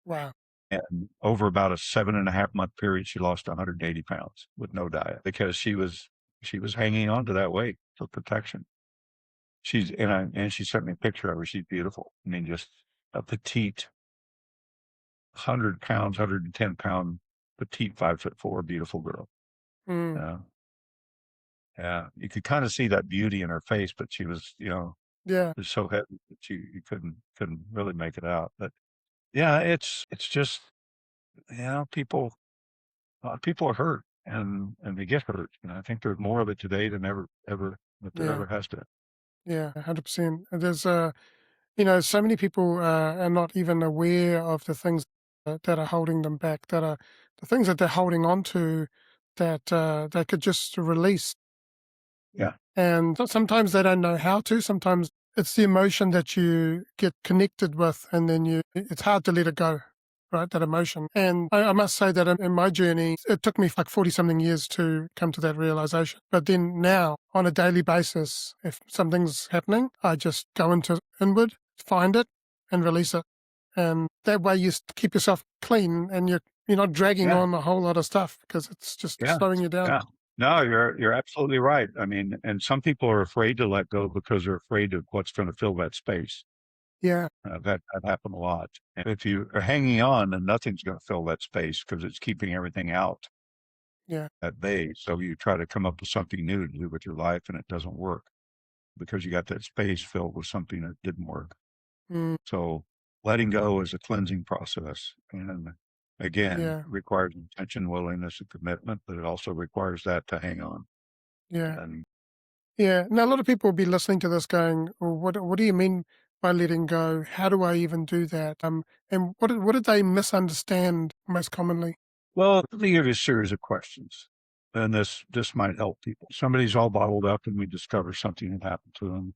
wow. And over about a 7.5 month period, she lost 180 pounds with no diet because she was hanging on to that weight for protection. And she sent me a picture of her. She's beautiful. I mean, just a petite, 100 pounds, 110 pound, petite, 5'4", beautiful girl. Mm, Yeah, yeah. You could kind of see that beauty in her face, but she was, yeah, was so heavy that you couldn't really make it out. But yeah, it's just people. A lot of people are hurt and they get hurt. And I think there's more of it today than ever that there yeah, ever has been. yeah, 100%. There's, so many people are not even aware of the things that are holding them back, that are the things that they're holding on to that they could just release. Yeah, And sometimes they don't know how to. Sometimes it's the emotion that you get connected with, and then it's hard to let it go, right? That emotion. And I must say that in my journey, it took me like 40 something years to come to that realization. But then now, on a daily basis, if something's happening, I just go into inward, find it, and release it. And that way, you keep yourself clean, and you're not dragging yeah, on a whole lot of stuff because it's just yeah, slowing you down. yeah. No, you're absolutely right. I mean, and some people are afraid to let go because they're afraid of what's going to fill that space. Yeah, That happened a lot. And if you are hanging on, then nothing's going to fill that space because it's keeping everything out yeah. at bay. So you try to come up with something new to do with your life, and it doesn't work because you got that space filled with something that didn't work. Mm, So letting go is a cleansing process. And again, yeah. requires intention, willingness, and commitment, but it also requires that to hang on. Yeah. And Yeah. Now, a lot of people will be listening to this going, well, what do you mean by letting go? How do I even do that? And what did they misunderstand most commonly? well, let me give you a series of questions. And this might help people. Somebody's all bottled up and we discover something had happened to them.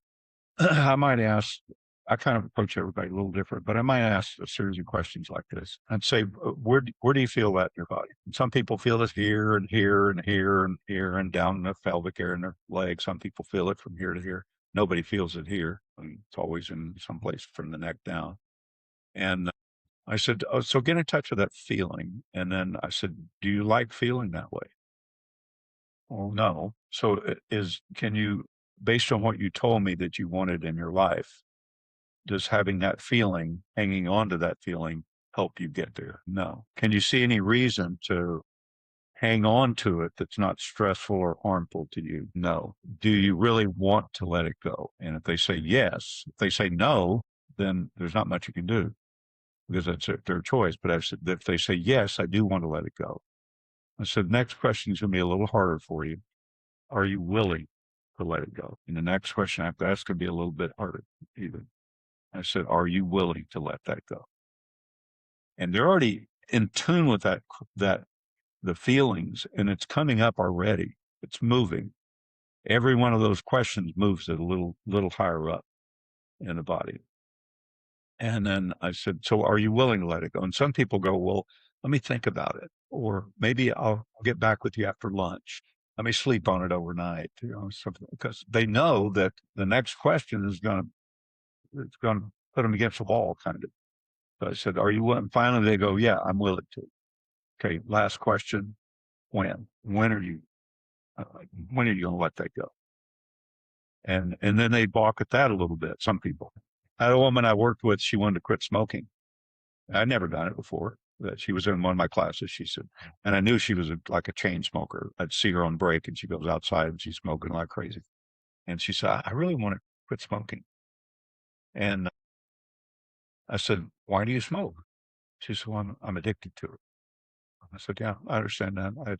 I might ask, I kind of approach everybody a little different, but I might ask a series of questions like this. I'd say, where do you feel that in your body? And some people feel it here and here and here and here and down in the pelvic area in their legs. Some people feel it from here to here. Nobody feels it here. I mean, it's always in some place from the neck down. And I said, oh, so get in touch with that feeling. And then I said, do you like feeling that way? Well, no. So can you, based on what you told me that you wanted in your life, does having that feeling, hanging on to that feeling, help you get there? No. Can you see any reason to hang on to it that's not stressful or harmful to you? No. Do you really want to let it go? And if they say yes, if they say no, then there's not much you can do because that's their choice. But I said, if they say yes, I do want to let it go. I said, next question is going to be a little harder for you. Are you willing to let it go? And the next question after that's going to be a little bit harder even. I said, are you willing to let that go? And they're already in tune with that the feelings, and it's coming up already. It's moving. Every one of those questions moves it a little higher up in the body. And then I said, so are you willing to let it go? And some people go, well, let me think about it. Or maybe I'll get back with you after lunch. Let me sleep on it overnight, something, because they know that the next question is it's going to put them against the wall, kind of. So I said, are you willing? Finally, they go, yeah, I'm willing to. Okay, last question. When? When are you going to let that go? And then they balk at that a little bit. Some people. I had a woman I worked with. She wanted to quit smoking. I'd never done it before. That she was in one of my classes. She said, and I knew she was like a chain smoker. I'd see her on break, and she goes outside and she's smoking like crazy. And she said, I really want to quit smoking. And I said, why do you smoke? She said, well, I'm addicted to it. I said, yeah, I understand that.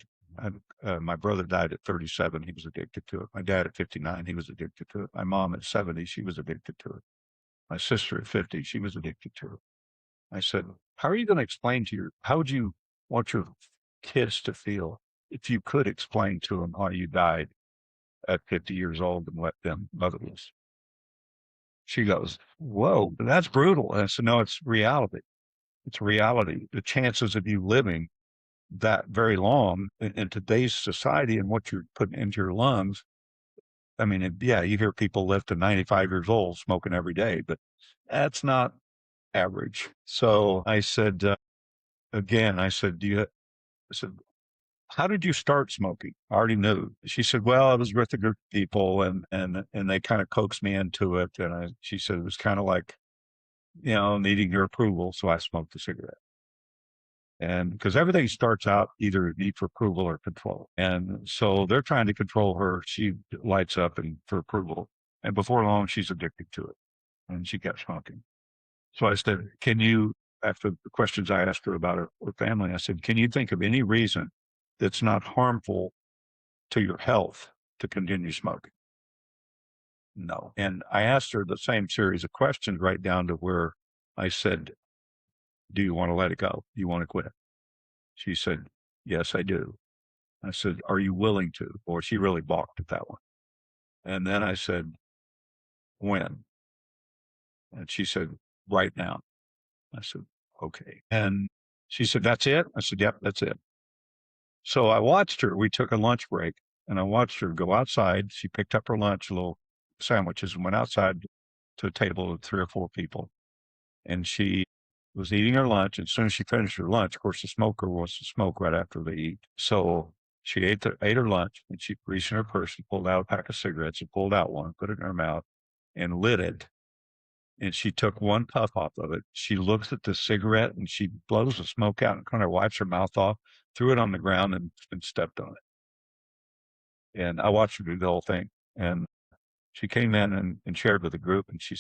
My brother died at 37. He was addicted to it. My dad at 59, he was addicted to it. My mom at 70, she was addicted to it. My sister at 50, she was addicted to it. I said, how are you going to explain how would you want your kids to feel if you could explain to them how you died at 50 years old and let them motherless? She goes, whoa, that's brutal. And I said, no, it's reality. It's reality. The chances of you living that very long in today's society and what you're putting into your lungs. I mean, yeah, you hear people live to 95 years old smoking every day, but that's not average. So I said, again, I said, I said, how did you start smoking? I already knew. She said, well, I was with a group of people and they kind of coaxed me into it. And she said, it was kind of like, needing your approval. So I smoked a cigarette. And because everything starts out either need for approval or control. And so they're trying to control her. She lights up and for approval. And before long, she's addicted to it. And she kept smoking. So I said, after the questions I asked her about her family, I said, can you think of any reason that's not harmful to your health to continue smoking? No. And I asked her the same series of questions right down to where I said, do you want to let it go? Do you want to quit? She said, yes, I do. I said, are you willing to? Or she really balked at that one. And then I said, when? And she said, right now. I said, okay. And she said, that's it? I said, yep, that's it. So I watched her. We took a lunch break and I watched her go outside. She picked up her lunch, little sandwiches, and went outside to a table of 3 or 4 people. And she was eating her lunch. And as soon as she finished her lunch, of course, the smoker wants to smoke right after they eat. So she ate her lunch and she reached in her purse and pulled out a pack of cigarettes and pulled out one, put it in her mouth and lit it. And she took one puff off of it. She looks at the cigarette and she blows the smoke out and kind of wipes her mouth off, threw it on the ground and stepped on it. And I watched her do the whole thing. And she came in and shared with the group and she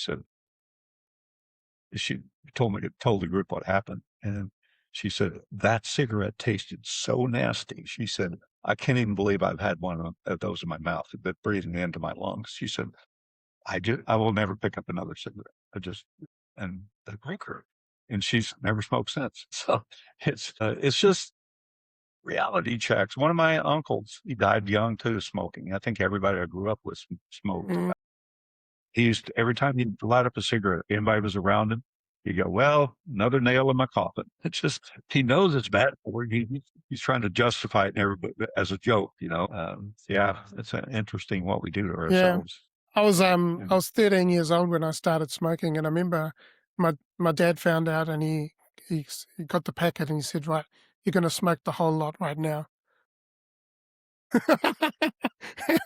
told the group what happened. And she said, that cigarette tasted so nasty. She said, I can't even believe I've had one of those in my mouth, that breathing into my lungs. She said, I will never pick up another cigarette. And the broke her. And she's never smoked since. So it's just reality checks. One of my uncles, he died young too, smoking. I think everybody I grew up with smoked. Mm. He used to, every time he'd light up a cigarette, if anybody was around him, he'd go, well, another nail in my coffin. It's just, he knows it's bad for you. He's trying to justify it as a joke, yeah, it's interesting what we do to Yeah. ourselves. I And was 13 years old when I started smoking, and I remember my dad found out, and he got the packet and he said, "Right, you're going to smoke the whole lot right now."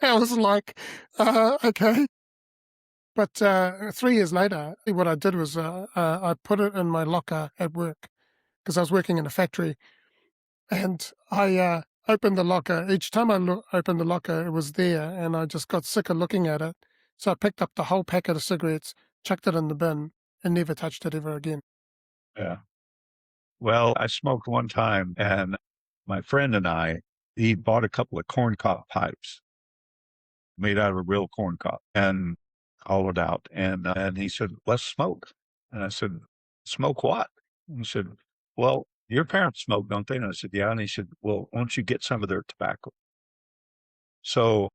I was like, "Okay." But 3 years later, what I did was I put it in my locker at work because I was working in a factory, and opened the locker. Each time I opened the locker, it was there, and I just got sick of looking at it. So I picked up the whole packet of cigarettes, chucked it in the bin, and never touched it ever again. Yeah. Well, I smoked one time, and my friend and he bought a couple of corncob pipes made out of a real corncob and hollowed out. And he said, "Let's smoke." And I said, "Smoke what?" And he said, "Well, your parents smoke, don't they?" And I said, "Yeah." And he said, "Well, why don't you get some of their tobacco?" So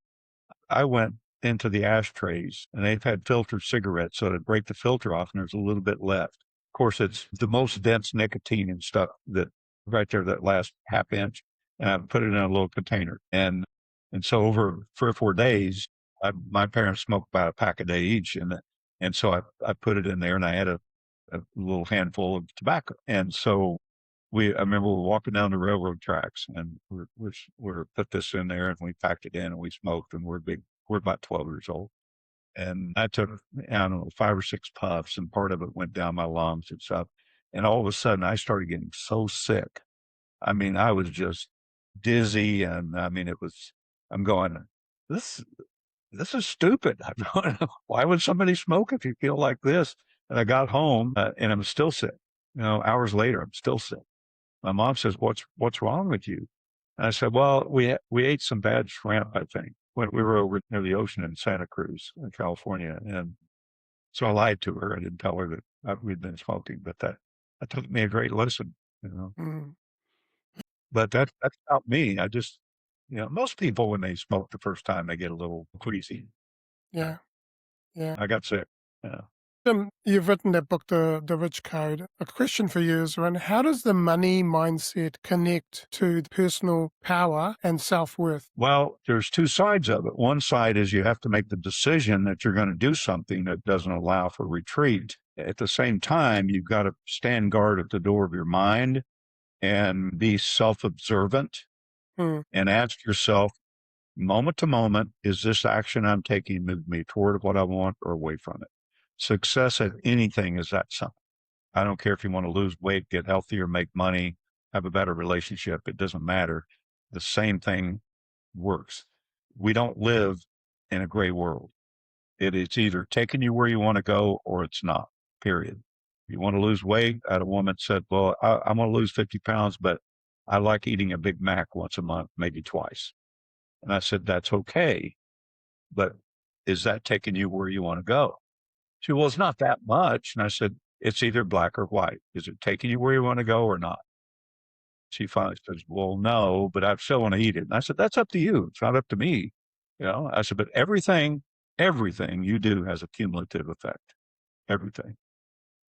I went into the ashtrays, and they've had filtered cigarettes, so to break the filter off, and there's a little bit left. Of course, it's the most dense nicotine and stuff that right there, that last half inch, and I put it in a little container. And so over 3 or 4 days, my parents smoked about a pack a day each, and so I put it in there, and I had a little handful of tobacco. And so I remember we were walking down the railroad tracks, and we're put this in there, and we packed it in, and we smoked, and we're about 12 years old. And I took, I don't know, 5 or 6 puffs, and part of it went down my lungs and stuff. And all of a sudden, I started getting so sick. I mean, I was just dizzy, and I mean, I'm going, this, this is stupid. I'm going, why would somebody smoke if you feel like this? And I got home, and I'm still sick. Hours later, I'm still sick. My mom says, "What's wrong with you?" And I said, "Well, we ate some bad shrimp, I think, when we were over near the ocean in Santa Cruz, in California." And so I lied to her. I didn't tell her that we'd been smoking, but that took me a great lesson. Mm, But that's about me. Most people when they smoke the first time, they get a little queasy. Uh, yeah, yeah. I got sick. Yeah. Jim, you've written that book, The Rich Code. A question for you is around how does the money mindset connect to the personal power and self-worth? Well, there's two sides of it. One side is you have to make the decision that you're going to do something that doesn't allow for retreat. At the same time, you've got to stand guard at the door of your mind and be self observant Hmm. and ask yourself, moment to moment, is this action I'm taking move me toward what I want or away from it? Success at anything is that simple. I don't care if you want to lose weight, get healthier, make money, have a better relationship. It doesn't matter. The same thing works. We don't live in a gray world. It's either taking you where you want to go or it's not, period. You want to lose weight? I had a woman said, "Well, I want to lose 50 pounds, but I like eating a Big Mac once a month, maybe twice." And I said, "That's okay. But is that taking you where you want to go?" She said, "Well, it's not that much." And I said, "It's either black or white. Is it taking you where you want to go or not?" She finally says, "Well, no, but I still want to eat it." And I said, "That's up to you. It's not up to me." I said, "But everything you do has a cumulative effect. Everything."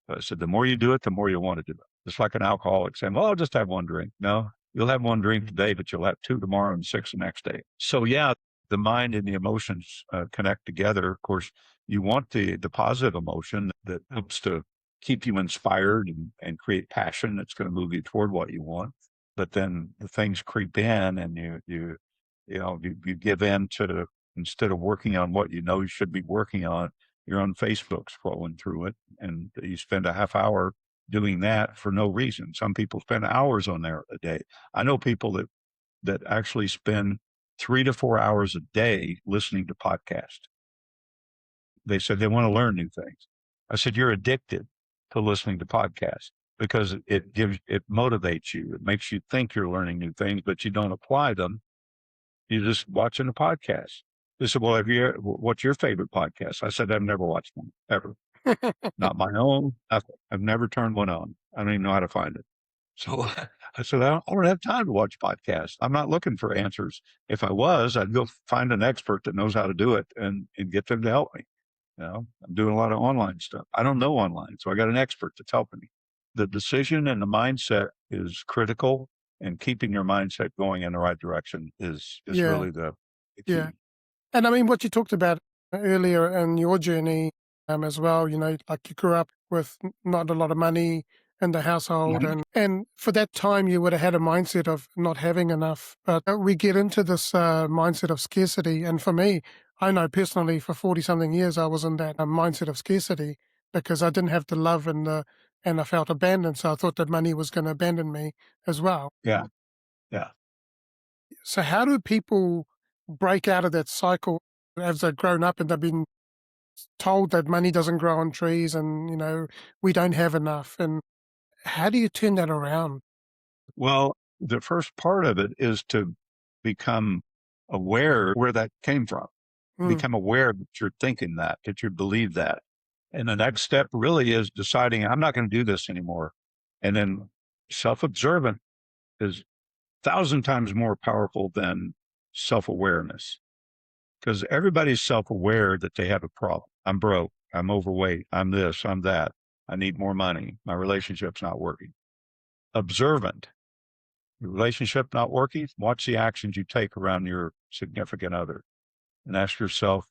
I said, "The more you do it, the more you want to do it." Just like an alcoholic saying, "Well, I'll just have one drink." No, you'll have one drink today, but you'll have two tomorrow and six the next day. So yeah, the mind and the emotions connect together. Of course, you want the positive emotion that helps to keep you inspired and create passion that's going to move you toward what you want. But then the things creep in, and you give in to, instead of working on what you know you should be working on, you're on Facebook scrolling through it, and you spend a half hour doing that for no reason. Some people spend hours on there a day. I know people that actually spend 3 to 4 hours a day listening to podcasts. They said they want to learn new things. I said, "You're addicted to listening to podcasts because it motivates you. It makes you think you're learning new things, but you don't apply them. You're just watching a podcast." They said, "Well, what's your favorite podcast?" I said, "I've never watched one ever. Not my own. I've never turned one on. I don't even know how to find it." So I said, I don't have time to watch podcasts. I'm not looking for answers. If I was, I'd go find an expert that knows how to do it and get them to help me. I'm doing a lot of online stuff. I don't know online, so I got an expert that's helping me. The decision and the mindset is critical, and keeping your mindset going in the right direction is Yeah, really the yeah. key. And I mean, what you talked about earlier in your journey as well, like you grew up with not a lot of money in the household. Mhm. And for that time, you would have had a mindset of not having enough. But we get into this mindset of scarcity. And for me, I know personally for 40 something years, I was in that mindset of scarcity because I didn't have the love and I felt abandoned. So I thought that money was going to abandon me as well. Yeah, yeah. So how do people break out of that cycle as they've grown up and they've been told that money doesn't grow on trees and, we don't have enough? And how do you turn that around? Well, the first part of it is to become aware where that came from. Mm, Become aware that you're thinking that you believe that. And the next step really is deciding, I'm not going to do this anymore. And then self observant is 1,000 times more powerful than self awareness because everybody's self aware that they have a problem. I'm broke. I'm overweight. I'm this. I'm that. I need more money. My relationship's not working. Observant. Your relationship not working, watch the actions you take around your significant other and ask yourself,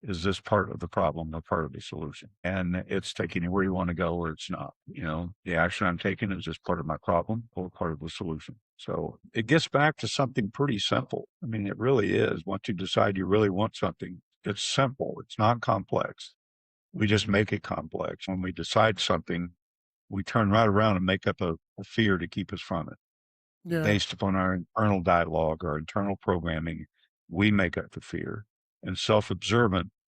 is this part of the problem or part of the solution? And it's taking you where you want to go or it's not. The action I'm taking is this part of my problem or part of the solution. So it gets back to something pretty simple. I mean, it really is. Once you decide you really want something, it's simple. It's not complex. We just make it complex. When we decide something, we turn right around and make up a fear to keep us from it yeah. based upon our internal dialogue, our internal programming, we make up the fear. And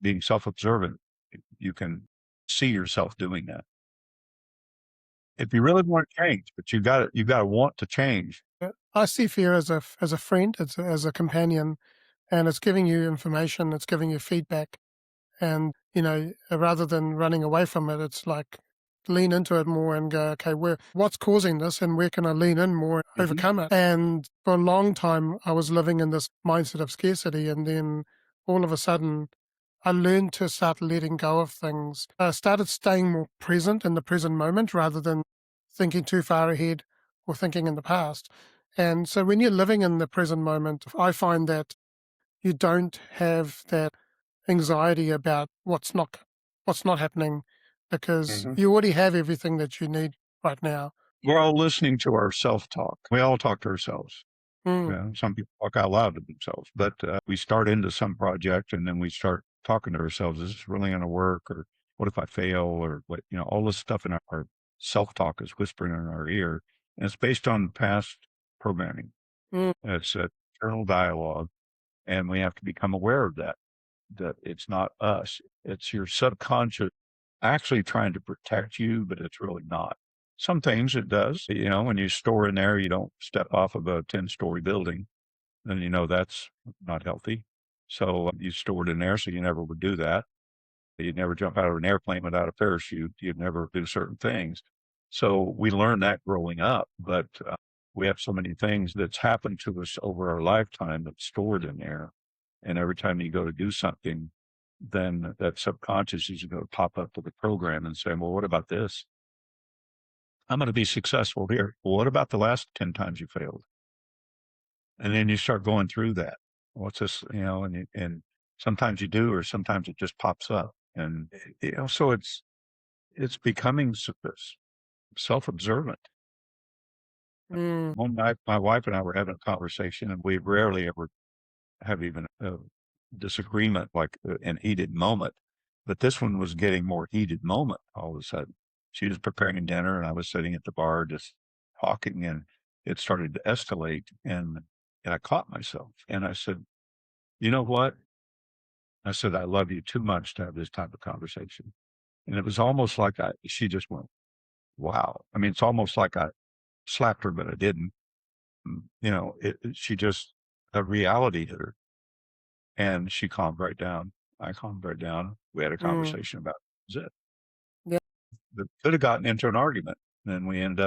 being self observant, you can see yourself doing that. If you really want to change, but you got to want to change. I see fear as a friend, as a companion, and it's giving you information, it's giving you feedback. And, rather than running away from it, it's like lean into it more and go, okay, what's causing this and where can I lean in more, and Mhm. overcome it? And for a long time, I was living in this mindset of scarcity. And then all of a sudden, I learned to start letting go of things. I started staying more present in the present moment rather than thinking too far ahead or thinking in the past. And so when you're living in the present moment, I find that you don't have that anxiety about what's not happening because Mhm. you already have everything that you need right now. We're all listening to our self talk. We all talk to ourselves. Mm, Some people talk out loud to themselves, but we start into some project and then we start talking to ourselves. Is this really going to work? Or what if I fail? Or what, all this stuff in our self talk is whispering in our ear. And it's based on past programming. mm, It's a internal dialogue. And we have to become aware of that it's not us. It's your subconscious actually trying to protect you, but it's really not. Some things it does. When you store in there, you don't step off of a 10-story building, then that's not healthy. So you store it in there so you never would do that. You'd never jump out of an airplane without a parachute. You'd never do certain things. So we learned that growing up, but we have so many things that's happened to us over our lifetime that's stored in there. And every time you go to do something, then that subconscious is going to pop up with the program and say, well, what about this? I'm going to be successful here. Well, what about the last 10 times you failed? And then you start going through that. What's this, and sometimes you do, or sometimes it just pops up. And, so it's becoming self-observant. mm, One night, my wife and I were having a conversation, and we rarely ever have even a disagreement, like an heated moment. But this one was getting more heated moment all of a sudden. She was preparing dinner, and I was sitting at the bar just talking, and it started to escalate. And I caught myself, and I said, "You know what?" I said, "I love you too much to have this type of conversation." And it was almost like she just went, "Wow." I mean, it's almost like I slapped her, but I didn't. She just, a reality hit her and she calmed right down. I calmed right down. We had a mm, conversation about it. That was it. yeah, That could have gotten into an argument. And then we ended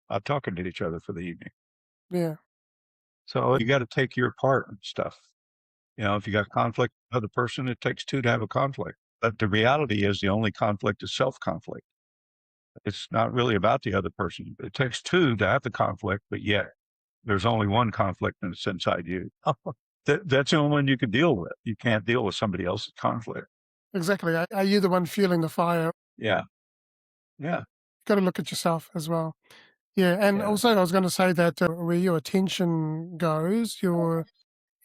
up talking to each other for the evening. yeah. So you got to take your part and stuff. If you got conflict with another person, it takes two to have a conflict. But the reality is the only conflict is self conflict. It's not really about the other person. It takes two to have the conflict, but yet there's only one conflict and it's inside you. That's the only one you can deal with. You can't deal with somebody else's conflict. Exactly. Are you the one feeling the fire? Yeah. Yeah. Got to look at yourself as well. Yeah. And Yeah. also, I was going to say that where your attention goes, your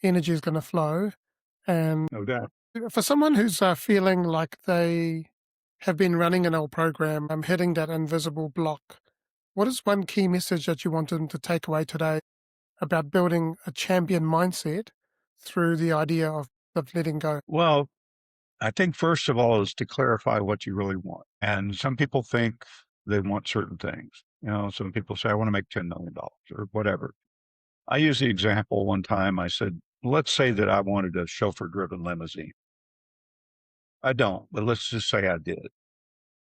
energy is going to flow. And No doubt. for someone who's feeling like they have been running an old program, hitting that invisible block, what is one key message that you want them to take away today? about building a champion mindset through the idea of letting go? Well, I think first of all is to clarify what you really want. And some people think they want certain things. Some people say, I want to make $10 million or whatever. I used the example one time. I said, let's say that I wanted a chauffeur driven limousine. I don't, but let's just say I did.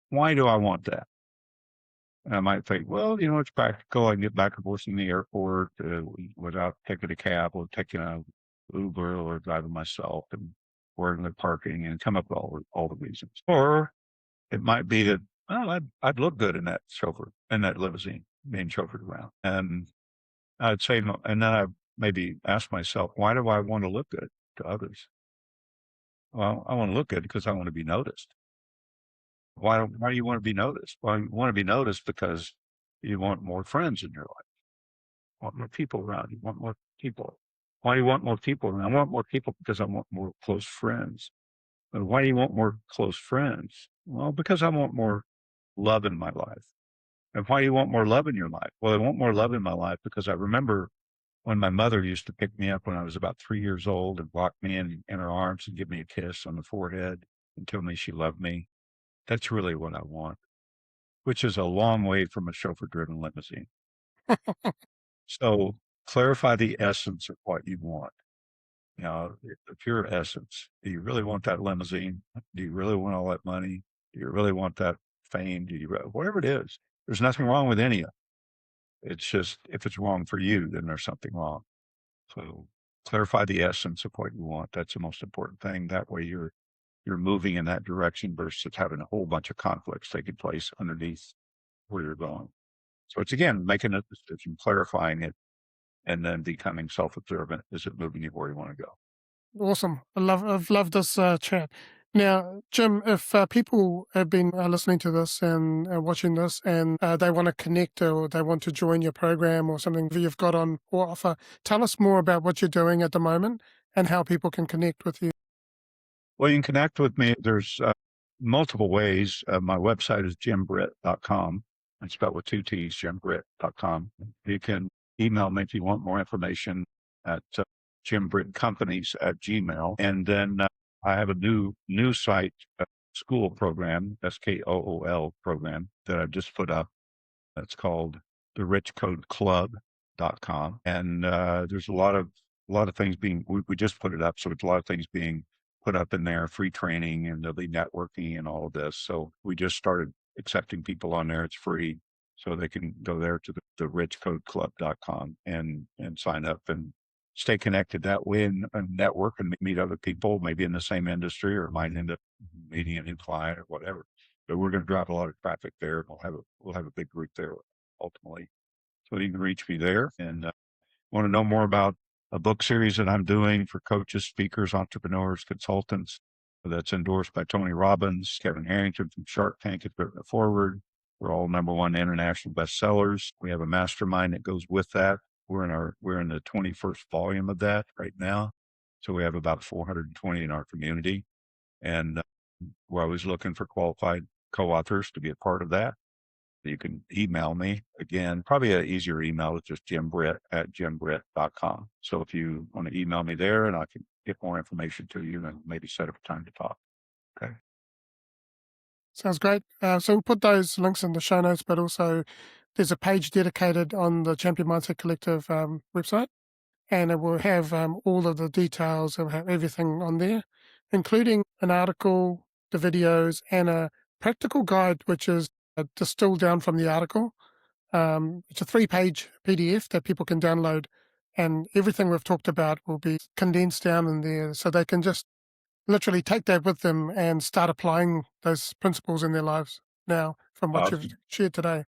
Why do I want that? And I might think, well, it's practical. I can get back and forth from the airport without taking a cab or taking a Uber or driving myself and worrying about parking and come up with all the reasons. Or it might be that, well, I'd look good in that limousine, being chauffeured around. And I'd say, no, and then I maybe ask myself, why do I want to look good to others? Well, I want to look good because I want to be noticed. Why do you want to be noticed? Well, you want to be noticed because you want more friends in your life, want more people around you, want more people. Why do you want more people around? I want more people because I want more close friends. And why do you want more close friends? Well, because I want more love in my life. And why do you want more love in your life? Well, I want more love in my life because I remember when my mother used to pick me up when I was about 3 years old and walk me in her arms and give me a kiss on the forehead and tell me she loved me. That's really what I want, which is a long way from a chauffeur-driven limousine. So clarify the essence of what you want. The pure essence. Do you really want that limousine? Do you really want all that money? Do you really want that fame? Whatever it is, there's nothing wrong with any of it. It's just, if it's wrong for you, then there's something wrong. So clarify the essence of what you want. That's the most important thing. That way you're moving in that direction versus having a whole bunch of conflicts taking place underneath where you're going. So it's again making a decision, clarifying it, and then becoming self-observant. Is it moving you where you want to go? Awesome. I've loved this chat. Now, Jim, if people have been listening to this and watching this and they want to connect or they want to join your program or something that you've got on or offer, tell us more about what you're doing at the moment and how people can connect with you. Well, you can connect with me. There's multiple ways. My website is jimbritt.com. It's spelled with two T's, jimbritt.com. You can email me if you want more information at jimbrittcompanies at gmail. And then I have a new site, school program, SKOOL program that I've just put up. It's called therichcodeclub.com. And there's a lot of things we just put it up. So it's a lot of things being put up in there, free training, and there'll be networking and all of this. So we just started accepting people on there. It's free. So they can go there to the richcodeclub.com and sign up and stay connected that way and network and meet other people, maybe in the same industry, or might end up meeting a new client or whatever. But we're going to drive a lot of traffic there. And we'll have a big group there ultimately. So you can reach me there and want to know more about a book series that I'm doing for coaches, speakers, entrepreneurs, consultants that's endorsed by Tony Robbins, Kevin Harrington from Shark Tank has written it forward. We're all #1 international bestsellers. We have a mastermind that goes with that. We're in the 21st volume of that right now. So we have about 420 in our community. And we're always looking for qualified co-authors to be a part of that. You can email me. Again, probably an easier email is just jimbritt@jimbritt.com. So if you want to email me there and I can get more information to you and maybe set up a time to talk. Okay. Sounds great. So we'll put those links in the show notes, but also there's a page dedicated on the Champion Mindset Collective website, and it will have all of the details of everything on there, including an article, the videos, and a practical guide, which is distilled down from the article. It's a 3-page PDF that people can download, and everything we've talked about will be condensed down in there so they can just literally take that with them and start applying those principles in their lives now from what you've Awesome. shared today.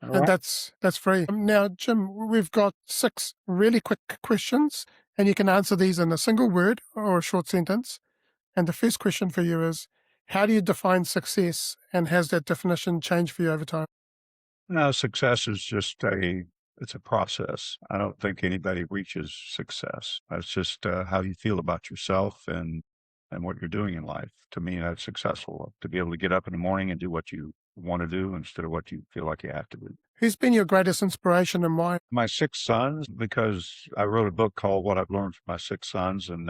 All And right. that's free. Now, Jim, we've got 6 really quick questions, and you can answer these in a single word or a short sentence. And the first question for you is, how do you define success, and has that definition changed for you over time? Now, success is just it's a process. I don't think anybody reaches success. It's just how you feel about yourself and what you're doing in life. To me, that's successful to be able to get up in the morning and do what you want to do instead of what you feel like you have to do. Who's been your greatest inspiration and why? My 6 sons, because I wrote a book called What I've Learned from My 6 Sons, and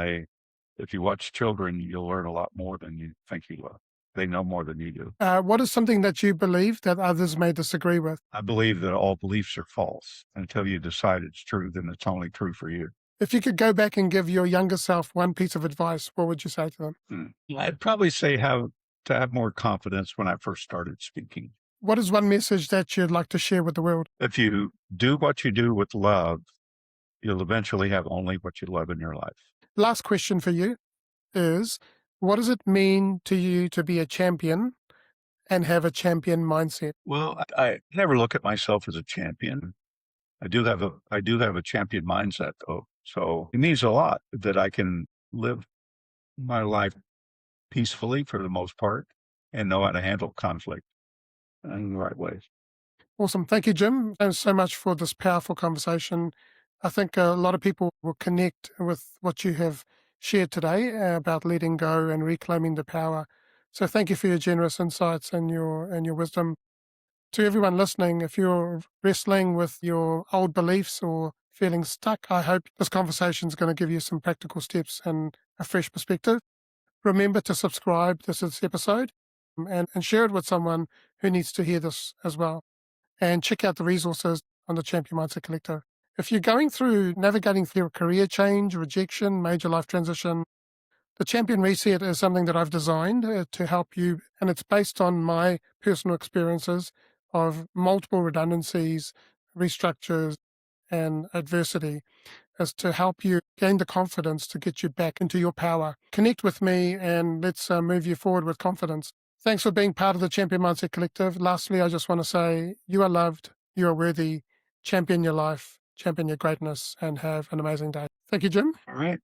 if you watch children, you'll learn a lot more than you think you will. They know more than you do. What is something that you believe that others may disagree with? I believe that all beliefs are false. Until you decide it's true, then it's only true for you. If you could go back and give your younger self one piece of advice, what would you say to them? I'd probably say to have more confidence when I first started speaking. What is one message that you'd like to share with the world? If you do what you do with love, you'll eventually have only what you love in your life. Last question for you is, what does it mean to you to be a champion and have a champion mindset? Well, I never look at myself as a champion. I do have a champion mindset though. So it means a lot that I can live my life peacefully for the most part and know how to handle conflict in the right ways. Awesome. Thank you, Jim. Thanks so much for this powerful conversation. I think a lot of people will connect with what you have shared today about letting go and reclaiming the power. So thank you for your generous insights and your wisdom. To everyone listening, if you're wrestling with your old beliefs or feeling stuck, I hope this conversation is going to give you some practical steps and a fresh perspective. Remember to subscribe to this episode and share it with someone who needs to hear this as well. And check out the resources on the Champion Mindset Collective. If you're navigating through a career change, rejection, major life transition, the Champion Reset is something that I've designed to help you, and it's based on my personal experiences of multiple redundancies, restructures, and adversity, is to help you gain the confidence to get you back into your power. Connect with me and let's move you forward with confidence. Thanks for being part of the Champion Mindset Collective. Lastly, I just want to say you are loved, you are worthy, champion your life, champion your greatness, and have an amazing day. Thank you, Jim. All right.